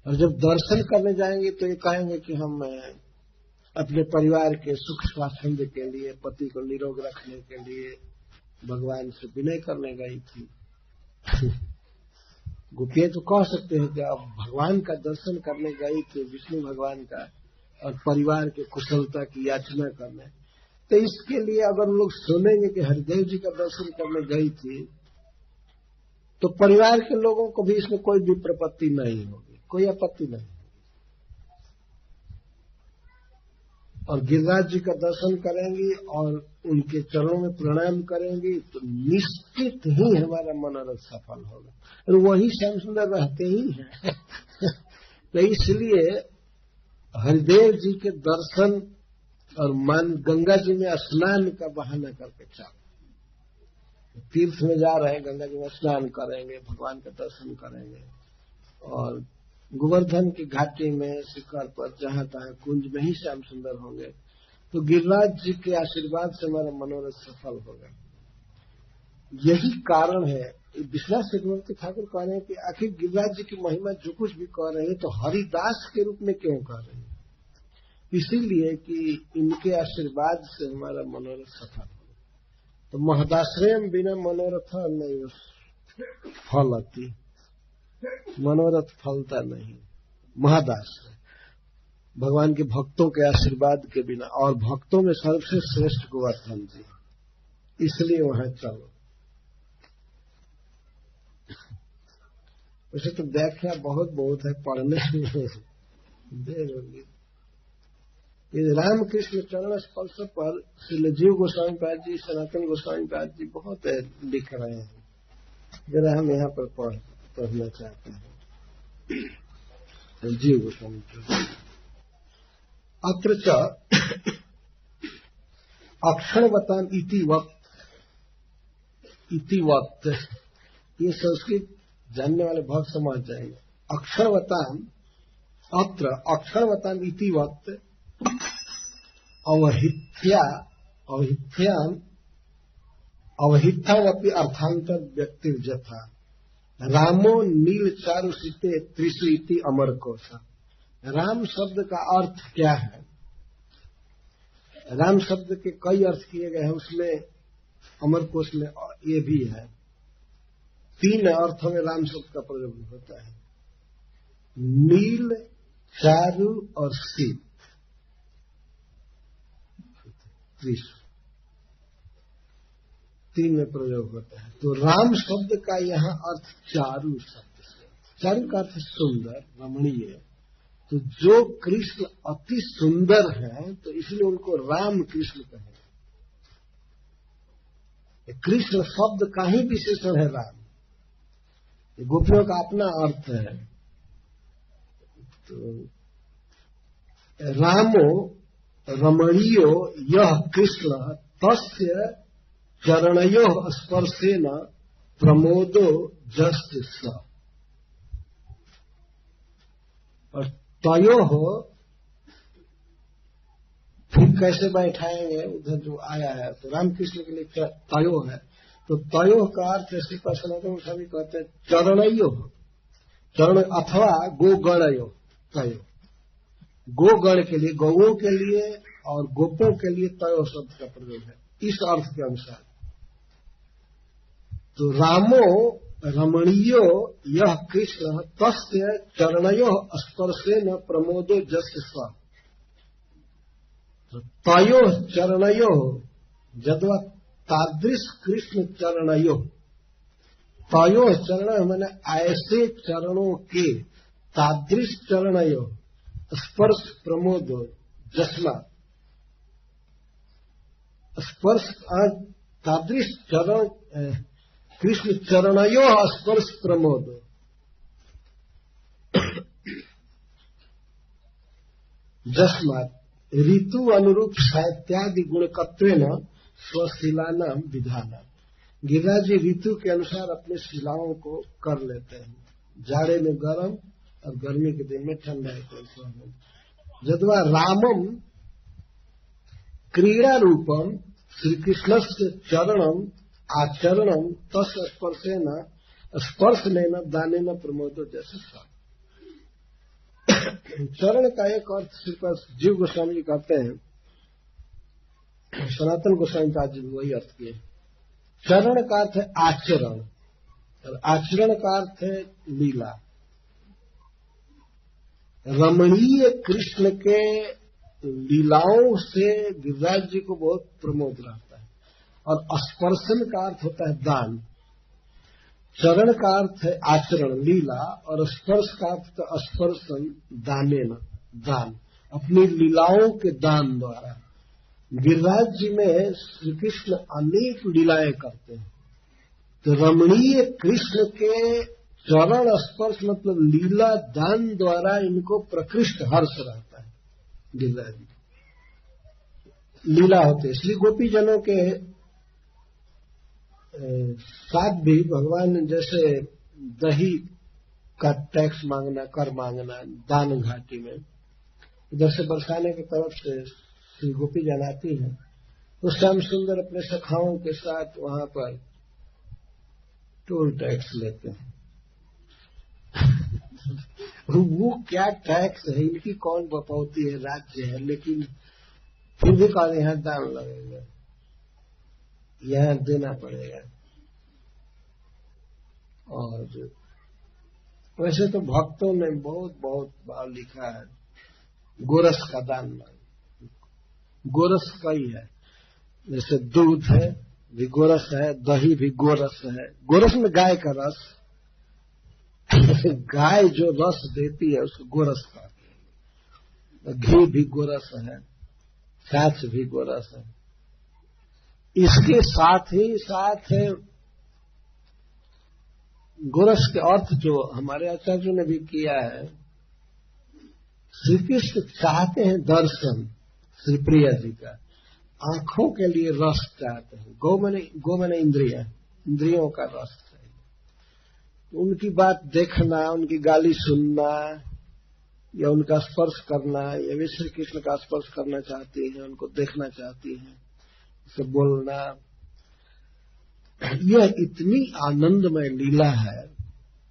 और जब दर्शन करने जाएंगे तो ये कहेंगे कि हम अपने परिवार के सुख स्वाच्छंद्य के लिए, पति को निरोग रखने के लिए भगवान से विनय करने गई थी। गोपियां तो कह सकते हैं कि अब भगवान का दर्शन करने गई थी, विष्णु भगवान का, और परिवार के कुशलता की याचना करने। तो इसके लिए अगर लोग सुनेंगे कि हरिदेव जी का दर्शन करने गई थी, तो परिवार के लोगों को भी इसमें कोई भी प्रपत्ति नहीं होगी, कोई आपत्ति नहीं। और गिरिराज जी का दर्शन करेंगी और उनके चरणों में प्रणाम करेंगी तो निश्चित ही हमारा मनोरथ सफल होगा। और वही श्याम सुंदर रहते ही हैं। तो इसलिए हरिदेव जी के दर्शन और गंगा जी में स्नान का बहाना करके चलो, तीर्थ में जा रहे हैं, गंगा जी में स्नान करेंगे, भगवान का दर्शन करेंगे और गोवर्धन की घाटी में, शिखर पर, जहां तहां कुंज में ही श्याम सुंदर होंगे। तो गिरिराज जी के आशीर्वाद से हमारा मनोरथ सफल होगा। यही कारण है, विश्वनाथ चक्रवर्ती ठाकुर कह रहे हैं कि आखिर गिरिराज जी की महिमा जो कुछ भी कह रहे हैं तो हरिदास के रूप में क्यों कह रहे हैं? इसीलिए कि इनके आशीर्वाद से हमारा मनोरथ सफल होगा। तो महदाश्रय बिना मनोरथ नहीं फलती, मनोरथ फलता नहीं। महदाश्रय भगवान के भक्तों के आशीर्वाद के बिना, और भक्तों में सबसे श्रेष्ठ गोवर्धन जी, इसलिए वहां चलो। वैसे तो व्याख्या बहुत है, पढ़ने में देर होगी। ये रामकृष्ण चरण स्पर्श पर श्री जीव गोस्वामी पाद जी, सनातन गोस्वामी पाद जी बहुत लिख रहे हैं, जरा हम यहाँ पर पढ़ना चाहते हैं। जीव गोस्वामी अत्र च अक्षणवताम इति वक्त, ये संस्कृत जानने वाले बहुत समझ जाएंगे। अक्षणवताम अत्र अक्षणवताम इति वक्त अवहित्यामपि अर्थांतर व्यक्ति यथा रामो नील चारु सीते त्रिशु इति अमर कोश। राम शब्द का अर्थ क्या है? राम शब्द के कई अर्थ किए गए हैं, उसमें अमर कोश में ये भी है। 3 अर्थों में राम शब्द का प्रयोग होता है, नील, चारु और सीत, त्रिशु, 3 में प्रयोग होता है। तो राम शब्द का यहाँ अर्थ चारु शब्द से, चारु का अर्थ सुंदर, रमणीय। तो जो कृष्ण अति सुंदर हैं, तो इसलिए उनको राम कृष्ण कहें। कृष्ण शब्द का ही विशेषण है राम, गोपियों का अपना अर्थ है। तो रामो रमणीयो यह कृष्ण तस्य चरणयो स्पर्शेन प्रमोदो जस्य स। और तयो हो फिर कैसे बैठाएंगे, उधर जो आया है तो रामकृष्ण के लिए तयो है। तो तयो का अर्थ श्री सनातन सभी कहते हैं चरणयो, चरण अथवा गोगणयो। तयो गोगण के लिए, गौओं के लिए और गोपों के लिए तयो शब्द का प्रयोग है, इस अर्थ के अनुसार। तो रामो रमणीयो यह कृष्ण तस्य चरणयो स्पर्शेन प्रमोदो जस्य स। तयो चरणयो जद्वा तादृश कृष्ण चरणयो। तयो चरण मैंने ऐसे चरणों के, तादृश चरणयो स्पर्श प्रमोदो जस्मा, स्पर्श तादृश चरण कृष्ण चरणयो स्पर्श प्रमोदो। जस्मात् ऋतु अनुरूप साहित्यादि गुणकत्वेन स्वशिलानाम विधाना। गिरिराज जी ऋतु के अनुसार अपने शिलाओं को कर लेते हैं, जाड़े में गर्म और गर्मी के दिन में ठंडा। जद्वा रामम क्रीड़ा रूपम श्री कृष्ण से चरणम आचरणम तस् स्पर्शेन स्पर्श लेना दाने न प्रमोदो जैसे। चरण का एक अर्थ श्रीपद जीव गोस्वामी जी कहते हैं, सनातन गोस्वामी पाद जी वही अर्थ किए। चरण का अर्थ है आचरण, और आचरण का अर्थ है लीला। रमणीय कृष्ण के लीलाओं से गिरिराज जी को बहुत प्रमोद रहता है। और स्पर्शन का अर्थ होता है दान। चरण का अर्थ है आचरण, लीला, और स्पर्श का अर्थ है स्पर्शन दानेन, दान, अपनी लीलाओं के दान द्वारा। गिरिराज जी में श्री कृष्ण अनेक लीलाएं करते हैं। तो रमणीय कृष्ण के चरण स्पर्श मतलब लीला दान द्वारा इनको प्रकृष्ट हर्ष रहता है। गिरिराज जी लीला होते, इसलिए गोपी जनों के साथ भी भगवान जैसे दही का टैक्स मांगना, कर मांगना दान घाटी में, इधर से बरसाने की तरफ से श्री गोपी जन आती है, तो श्याम सुंदर अपने सखाओं के साथ वहां पर टोल टैक्स लेते हैं। वो क्या टैक्स है, इनकी कौन बपौती है, राज्य है, लेकिन फिर भी कहते हैं दान लगेगा। यहां देना पड़ेगा। और वैसे तो भक्तों ने बहुत बहुत बार लिखा है गोरस का दान मांग। गोरस का ही है, जैसे दूध है भी गोरस है, दही भी गोरस है। गोरस में गाय का रस, गाय जो रस देती है उसको गोरस कहते हैं। घी भी गोरस है, छाछ भी गोरस है। इसके साथ ही साथ गोरस के अर्थ जो हमारे आचार्यों ने भी किया है, श्री कृष्ण चाहते हैं दर्शन श्री प्रिया जी का, आंखों के लिए रस चाहते हैं। गो मैंने इंद्रियों का रस चाहिए। उनकी बात देखना, उनकी गाली सुनना या उनका स्पर्श करना, या वे श्री कृष्ण का स्पर्श करना चाहती हैं, उनको देखना चाहती हैं, उसे बोलना, यह इतनी आनंदमय लीला है,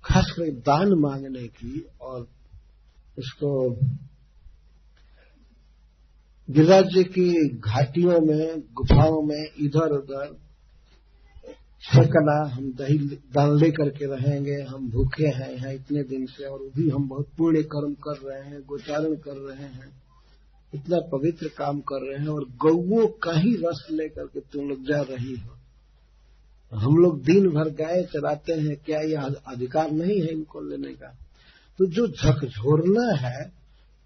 खासकर दान मांगने की। और इसको गिरिराज जी की घाटियों में, गुफाओं में इधर उधर फेंकना, हम दही दान लेकर के रहेंगे, हम भूखे हैं यहाँ इतने दिन से और भी हम बहुत पुण्य कर्म कर रहे हैं, गोचारण कर रहे हैं, इतना पवित्र काम कर रहे हैं, और गौओं का ही रस लेकर के तुम लोग जा रही हो। हम लोग दिन भर गाय चराते हैं, क्या यह अधिकार नहीं है इनको लेने का? तो जो झकझोरना है,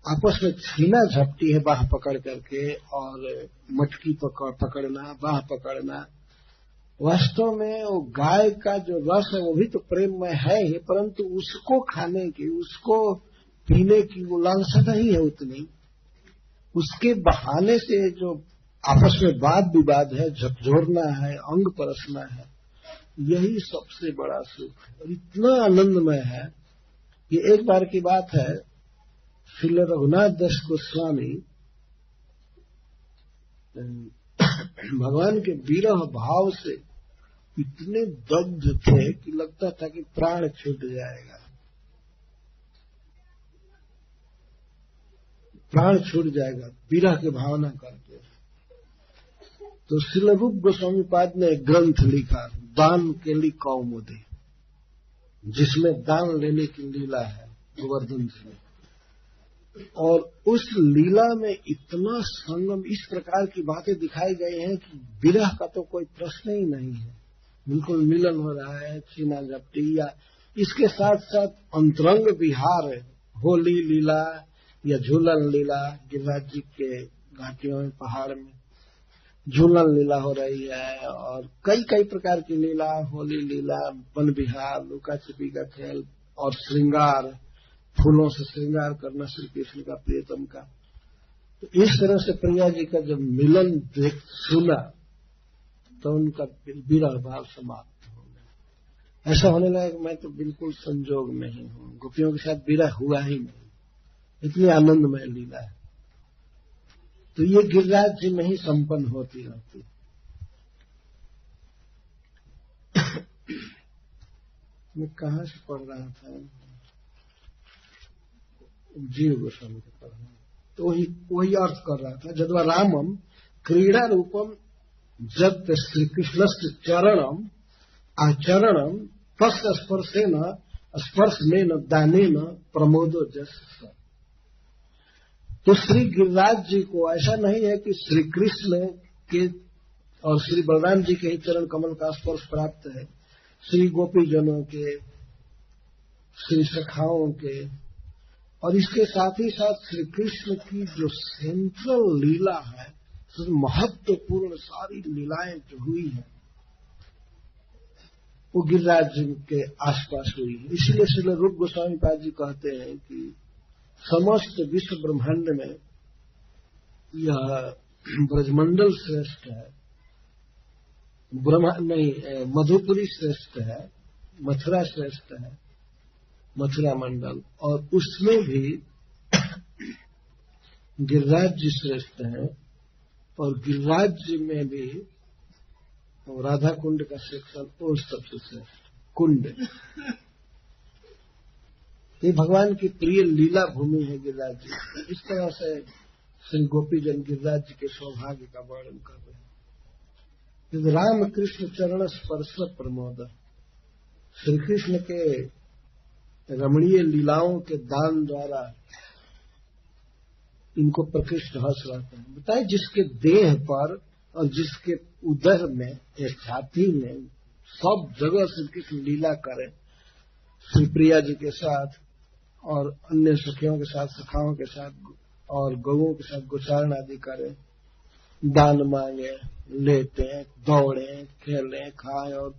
आपस में छीना झपटी है बाह पकड़ करके, और मटकी पकड़ना, बाह पकड़ना, वास्तव में वो गाय का जो रस है वो भी तो प्रेम में है ही, परंतु उसको खाने की, उसको पीने की वो लालसा नहीं है उतनी। उसके बहाने से जो आपस में वाद विवाद है, झकझोरना है, अंग परसना है, यही सबसे बड़ा सुख है और इतना आनंदमय है। ये एक बार की बात है, श्री रघुनाथ दास गोस्वामी भगवान के विरह भाव से इतने दग्ध थे कि लगता था कि प्राण छूट जाएगा, प्राण छूट जाएगा विरह की भावना करके। तो श्रील रूप गोस्वामी पाद ने एक ग्रंथ लिखा, दान केली कौमुदी, जिसमें दान लेने की लीला है गोवर्धन जी में। और उस लीला में इतना संगम, इस प्रकार की बातें दिखाई गई हैं कि विरह का तो कोई प्रश्न ही नहीं है, बिल्कुल मिलन हो रहा है, छीना झपटी, या इसके साथ साथ अंतरंग विहार, होली लीला या झूलन लीला। गिरिराज जी के घाटियों में, पहाड़ में झूलन लीला हो रही है, और कई कई प्रकार की लीला, होली लीला, वन विहार, लुका छिपी का खेल, और श्रृंगार, फूलों से श्रृंगार करना श्री कृष्ण का, प्रियतम का। तो इस तरह से प्रिया जी का जब मिलन सुना तो उनका विरह भाव समाप्त हो गया। ऐसा होने लगा कि मैं तो बिल्कुल संजोग में ही हूं, गोपियों के साथ विरह हुआ ही नहीं, इतनी आनंदमय लीला है। तो ये गिरिराज जी में ही संपन्न होती रहती। मैं कहां से पढ़ रहा था, जीव गोस्वामी के पढ़ रहा, तो वही अर्थ कर रहा था। जद्वा रामम क्रीड़ा रूपम जब श्री कृष्ण चरणम आचरणम तस् स्पर्शेन स्पर्शनेन दानेन प्रमोदो जस। तो श्री गिरिराज जी को ऐसा नहीं है कि श्री कृष्ण के और श्री बलराम जी के ही चरण कमल का स्पर्श प्राप्त है, श्री गोपी जनों के, श्री सखाओं के, और इसके साथ ही साथ श्री कृष्ण की जो सेंट्रल लीला है, महत्वपूर्ण सारी लीलाएं जो हुई हैं, वो गिरिराज जी के आसपास हुई है। इसलिए श्री रूप गोस्वामी पाद जी कहते हैं कि समस्त विश्व ब्रह्मांड में यह ब्रजमंडल श्रेष्ठ है, मधुपुरी श्रेष्ठ है, मथुरा श्रेष्ठ है, मथुरा मंडल, और उसमें भी गिरिराज जी श्रेष्ठ हैं, और गिरिराज जी में भी राधा कुंड का सेक्शन और सबसे श्रेष्ठ कुंड। ये भगवान की प्रिय लीला भूमि है गिरिराज जी। इस तरह से श्री गोपी जन गिरिराज जी के सौभाग्य का वर्णन कर रहे हैं। राम कृष्ण चरण स्पर्श प्रमोद, श्री कृष्ण के रमणीय लीलाओं के दान द्वारा इनको प्रकृष्ट हर्ष रहते हैं। बताए जिसके देह पर और जिसके उदर में या छाती में सब जगह श्री कृष्ण लीला करें, श्री प्रिया जी के साथ और अन्य सखियों के साथ, सखाओं के साथ और गौओं के साथ गोचारण आदि करें, दान मांगे, लेते, दौड़े, खेलें, खाएं और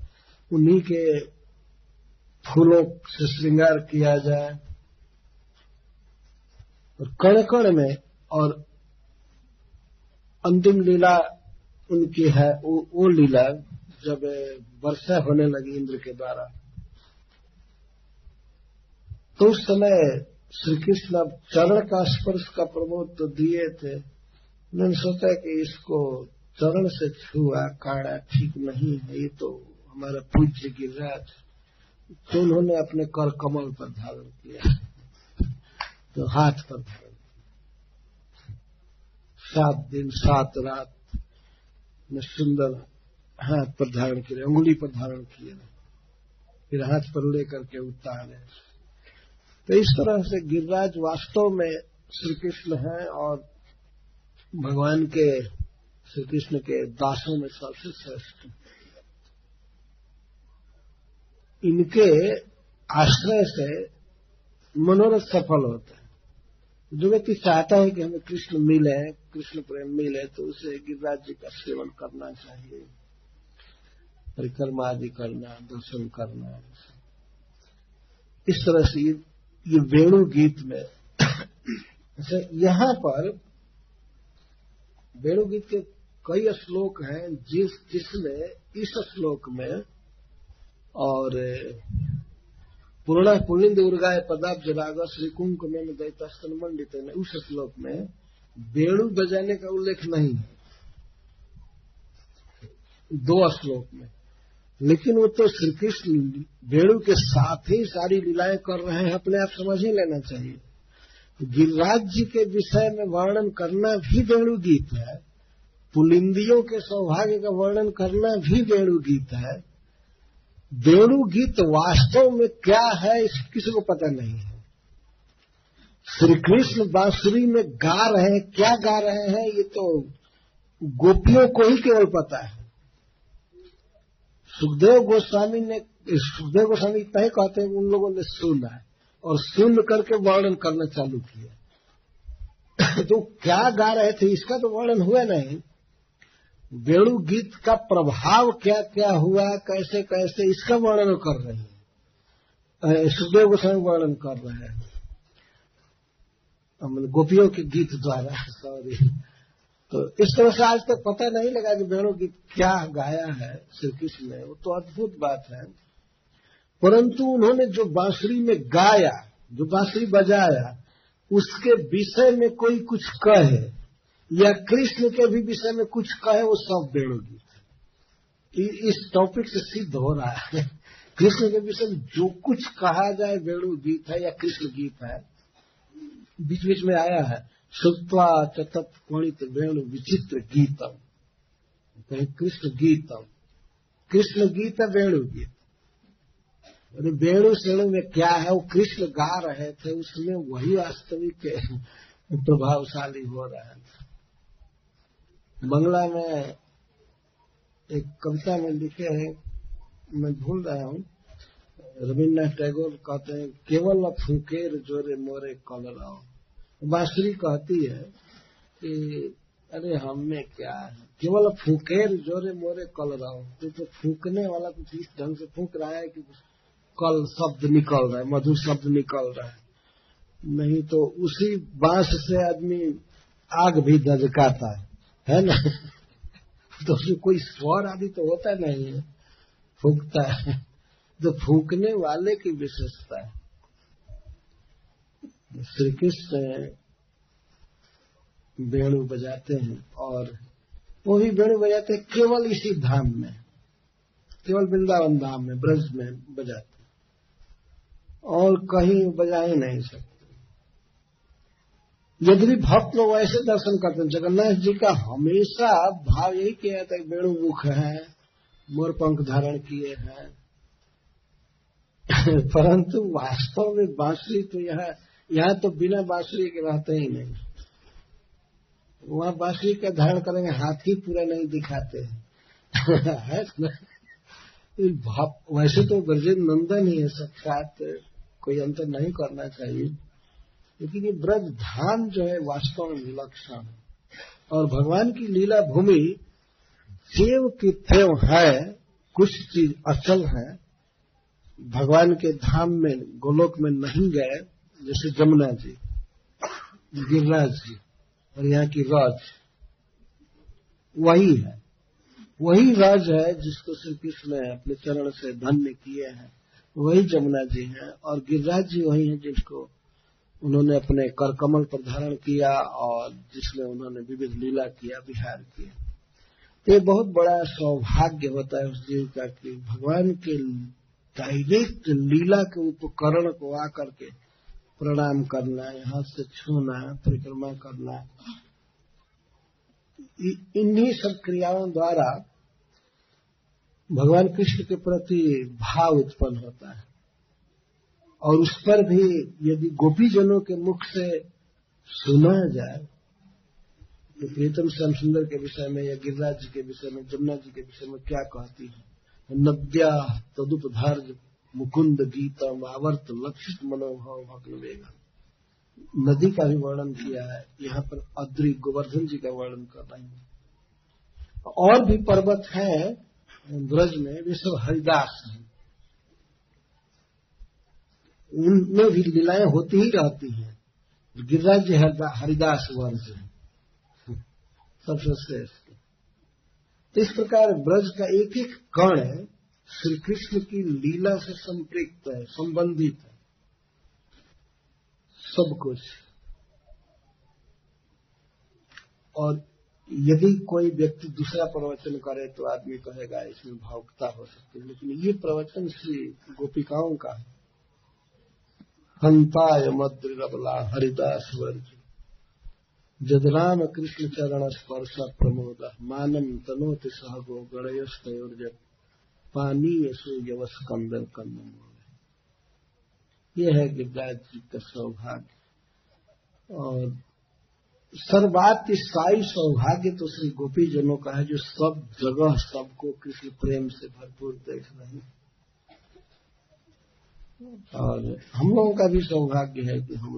उन्हीं के फूलों से श्रृंगार किया जाए और कण कण में। और अंतिम लीला उनकी है वो लीला जब वर्षा होने लगी इंद्र के द्वारा, तो उस समय श्री कृष्ण अब चरण का स्पर्श का प्रबोध तो दिए थे। उन्होंने सोचा कि इसको चरण से छुआ काड़ा ठीक नहीं है, ये तो हमारा पूज्य गिरिराज, तो उन्होंने अपने कर कमल पर धारण किया, तो हाथ पर धारण, 7 दिन 7 रात में सुंदर हाथ पर धारण किए, अंगुली पर धारण किए, फिर हाथ पर लेकर के उतारे। तो इस तरह से गिरिराज वास्तव में श्री कृष्ण हैं और भगवान के, श्री कृष्ण के दासों में सबसे श्रेष्ठ। इनके आश्रय से मनोरथ सफल होता है। जो व्यक्ति चाहता है कि हमें कृष्ण मिले, कृष्ण प्रेम मिले, तो उसे गिरिराज जी का सेवन करना चाहिए, परिक्रमा आदि करना, दर्शन करना। इस तरह से ये वेणु गीत में यहां पर वेणु गीत के कई श्लोक हैं जिसमें इस श्लोक में और पूर्णा पुलिंद उर्गाय पदाब्ज राग श्रीकुंक में दैतस्तन मंडित में, उस श्लोक में वेणु बजाने का उल्लेख नहीं है 2 श्लोक में, लेकिन वो तो श्री कृष्ण वेणु के साथ ही सारी लीलाएं कर रहे हैं, अपने आप समझ ही लेना चाहिए। गिरिराज जी के विषय में वर्णन करना भी वेणु गीत है, पुलिंदियों के सौभाग्य का वर्णन करना भी वेणु गीत है। वेणु गीत वास्तव में क्या है इस किसी को पता नहीं है। श्री कृष्ण बांसुरी में गा रहे हैं, क्या गा रहे हैं ये तो गोपियों को ही केवल पता है। सुखदेव गोस्वामी इतना ही कहते हैं, उन लोगों ने सुना है और सुन करके वर्णन करना चालू किया। तो क्या गा रहे थे इसका तो वर्णन हुआ नहीं। वेणु गीत का प्रभाव क्या क्या हुआ, कैसे कैसे, इसका वर्णन कर रहे हैं, सुखदेव गोस्वामी वर्णन कर रहे हैं गोपियों के गीत द्वारा। सॉरी, तो इस तरह से आज तक पता नहीं लगा कि वेणु गीत क्या गाया है श्री कृष्ण ने, वो तो अद्भुत बात है। परंतु उन्होंने जो बांसुरी में गाया, जो बांसुरी बजाया, उसके विषय में कोई कुछ कहे या कृष्ण के भी विषय में कुछ कहे, वो सब वेणु गीत। इस टॉपिक से सिद्ध हो रहा है कृष्ण के विषय में जो कुछ कहा जाए वेणु गीत है या कृष्ण गीत है। बीच बीच में आया है श्रुत्वा चतत कोणित वेणु विचित्र गीतम, कहीं कृष्ण गीतम, कृष्ण गीत है वेणु गीत। वेणु सेणु में क्या है, वो कृष्ण गा रहे थे, उसमें वही वास्तविक प्रभावशाली हो रहा है। बंगला में एक कविता में लिखे हैं, मैं भूल रहा हूं, रविन्द्रनाथ टैगोर कहते हैं, केवल फूकेर जोरे मोरे कलराओ। बांसुरी कहती है कि अरे हम में क्या है, केवल फूकेर जोरे मोरे कलराओ। तो फूकने वाला कुछ इस ढंग से फूक रहा है कि कल शब्द निकल रहा है, मधुर शब्द निकल रहा है, नहीं तो उसी बांस से आदमी आग भी दजकाता है ना। तो उसमें कोई स्वर आदि तो होता नहीं है, फूकता है। तो फूकने वाले की विशेषता है। श्री कृष्ण वेणु बजाते हैं और वो भी वेणु बजाते हैं केवल इसी धाम में, केवल वृंदावन धाम में, ब्रज में बजाते हैं और कहीं बजा ही नहीं सकते। यदि भी भक्त लोग ऐसे दर्शन करते हैं, जगन्नाथ जी का हमेशा भाव यही किया जाता है, वेणुमुख है, मोर पंख धारण किए हैं, परंतु वास्तव में बांसुरी तो यहाँ तो बिना बांसुरी के रहते ही नहीं। वहां बांसुरी का धारण करेंगे, हाथ ही पूरा नहीं दिखाते हैं। है ना? वैसे तो ब्रजेंद्र नंदन ही है साक्षात, कोई अंतर नहीं करना चाहिए, लेकिन ये ब्रज धाम जो है वास्तव में विलक्षण है। और भगवान की लीला भूमि देव की देव है, कुछ चीज अचल है। भगवान के धाम में गोलोक में नहीं गए, जैसे जमुना जी, गिरिराज जी और यहाँ की राज वही है, वही राज है जिसको श्री कृष्ण ने अपने चरण से धन्य किए हैं, वही जमुना जी हैं। और गिरिराज जी वही हैं जिसको उन्होंने अपने कर कमल पर धारण किया और जिसमें उन्होंने विविध लीला किया, विहार किया। तो ये बहुत बड़ा सौभाग्य होता है उस जीव का कि भगवान के डायरेक्ट लीला के उपकरण को आकर के प्रणाम करना, हाथ से छूना, परिक्रमा करना, इन्हीं सब क्रियाओं द्वारा भगवान कृष्ण के प्रति भाव उत्पन्न होता है। और उस पर भी यदि गोपीजनों के मुख से सुना जाए तो प्रीतम श्याम सुंदर के विषय में या गिरिराज जी के विषय में, जमुना जी के विषय में क्या कहती है, नद्या तदुपधार्य मुकुंद गीतम आवर्त लक्षित मनोभाव भग्न वेगा। नदी का भी वर्णन किया है, यहाँ पर अद्रि गोवर्धन जी का वर्णन कर रहे हैं। और भी पर्वत है ब्रज में, वे सब हरिदास हैं, उनमें भी लीलाएं होती ही रहती हैं। गिरिराज जी हरिदास वर्ष है सबसे श्रेष्ठ। तो इस प्रकार ब्रज का एक एक कण श्री कृष्ण की लीला से संपृक्त है, संबंधित है सब कुछ। और यदि कोई व्यक्ति दूसरा प्रवचन करे तो आदमी कहेगा इसमें भावुकता हो सकती है, लेकिन ये प्रवचन श्री गोपिकाओं का है। हंताय मद्रिरबला हरिदास वर्ज जद राम कृष्ण चरण स्पर्श प्रमोद मानम तनोति सहगो गणयस्तयोर्जत पानीय सूर्यवस कंदन कंदन। यह है गिरिराज जी का सौभाग्य। और सर्वातिशायी सौभाग्य तो श्री गोपी जनों का है, जो सब जगह सबको कृष्ण प्रेम से भरपूर देख रहे हैं। और हम लोगों का भी सौभाग्य है कि हम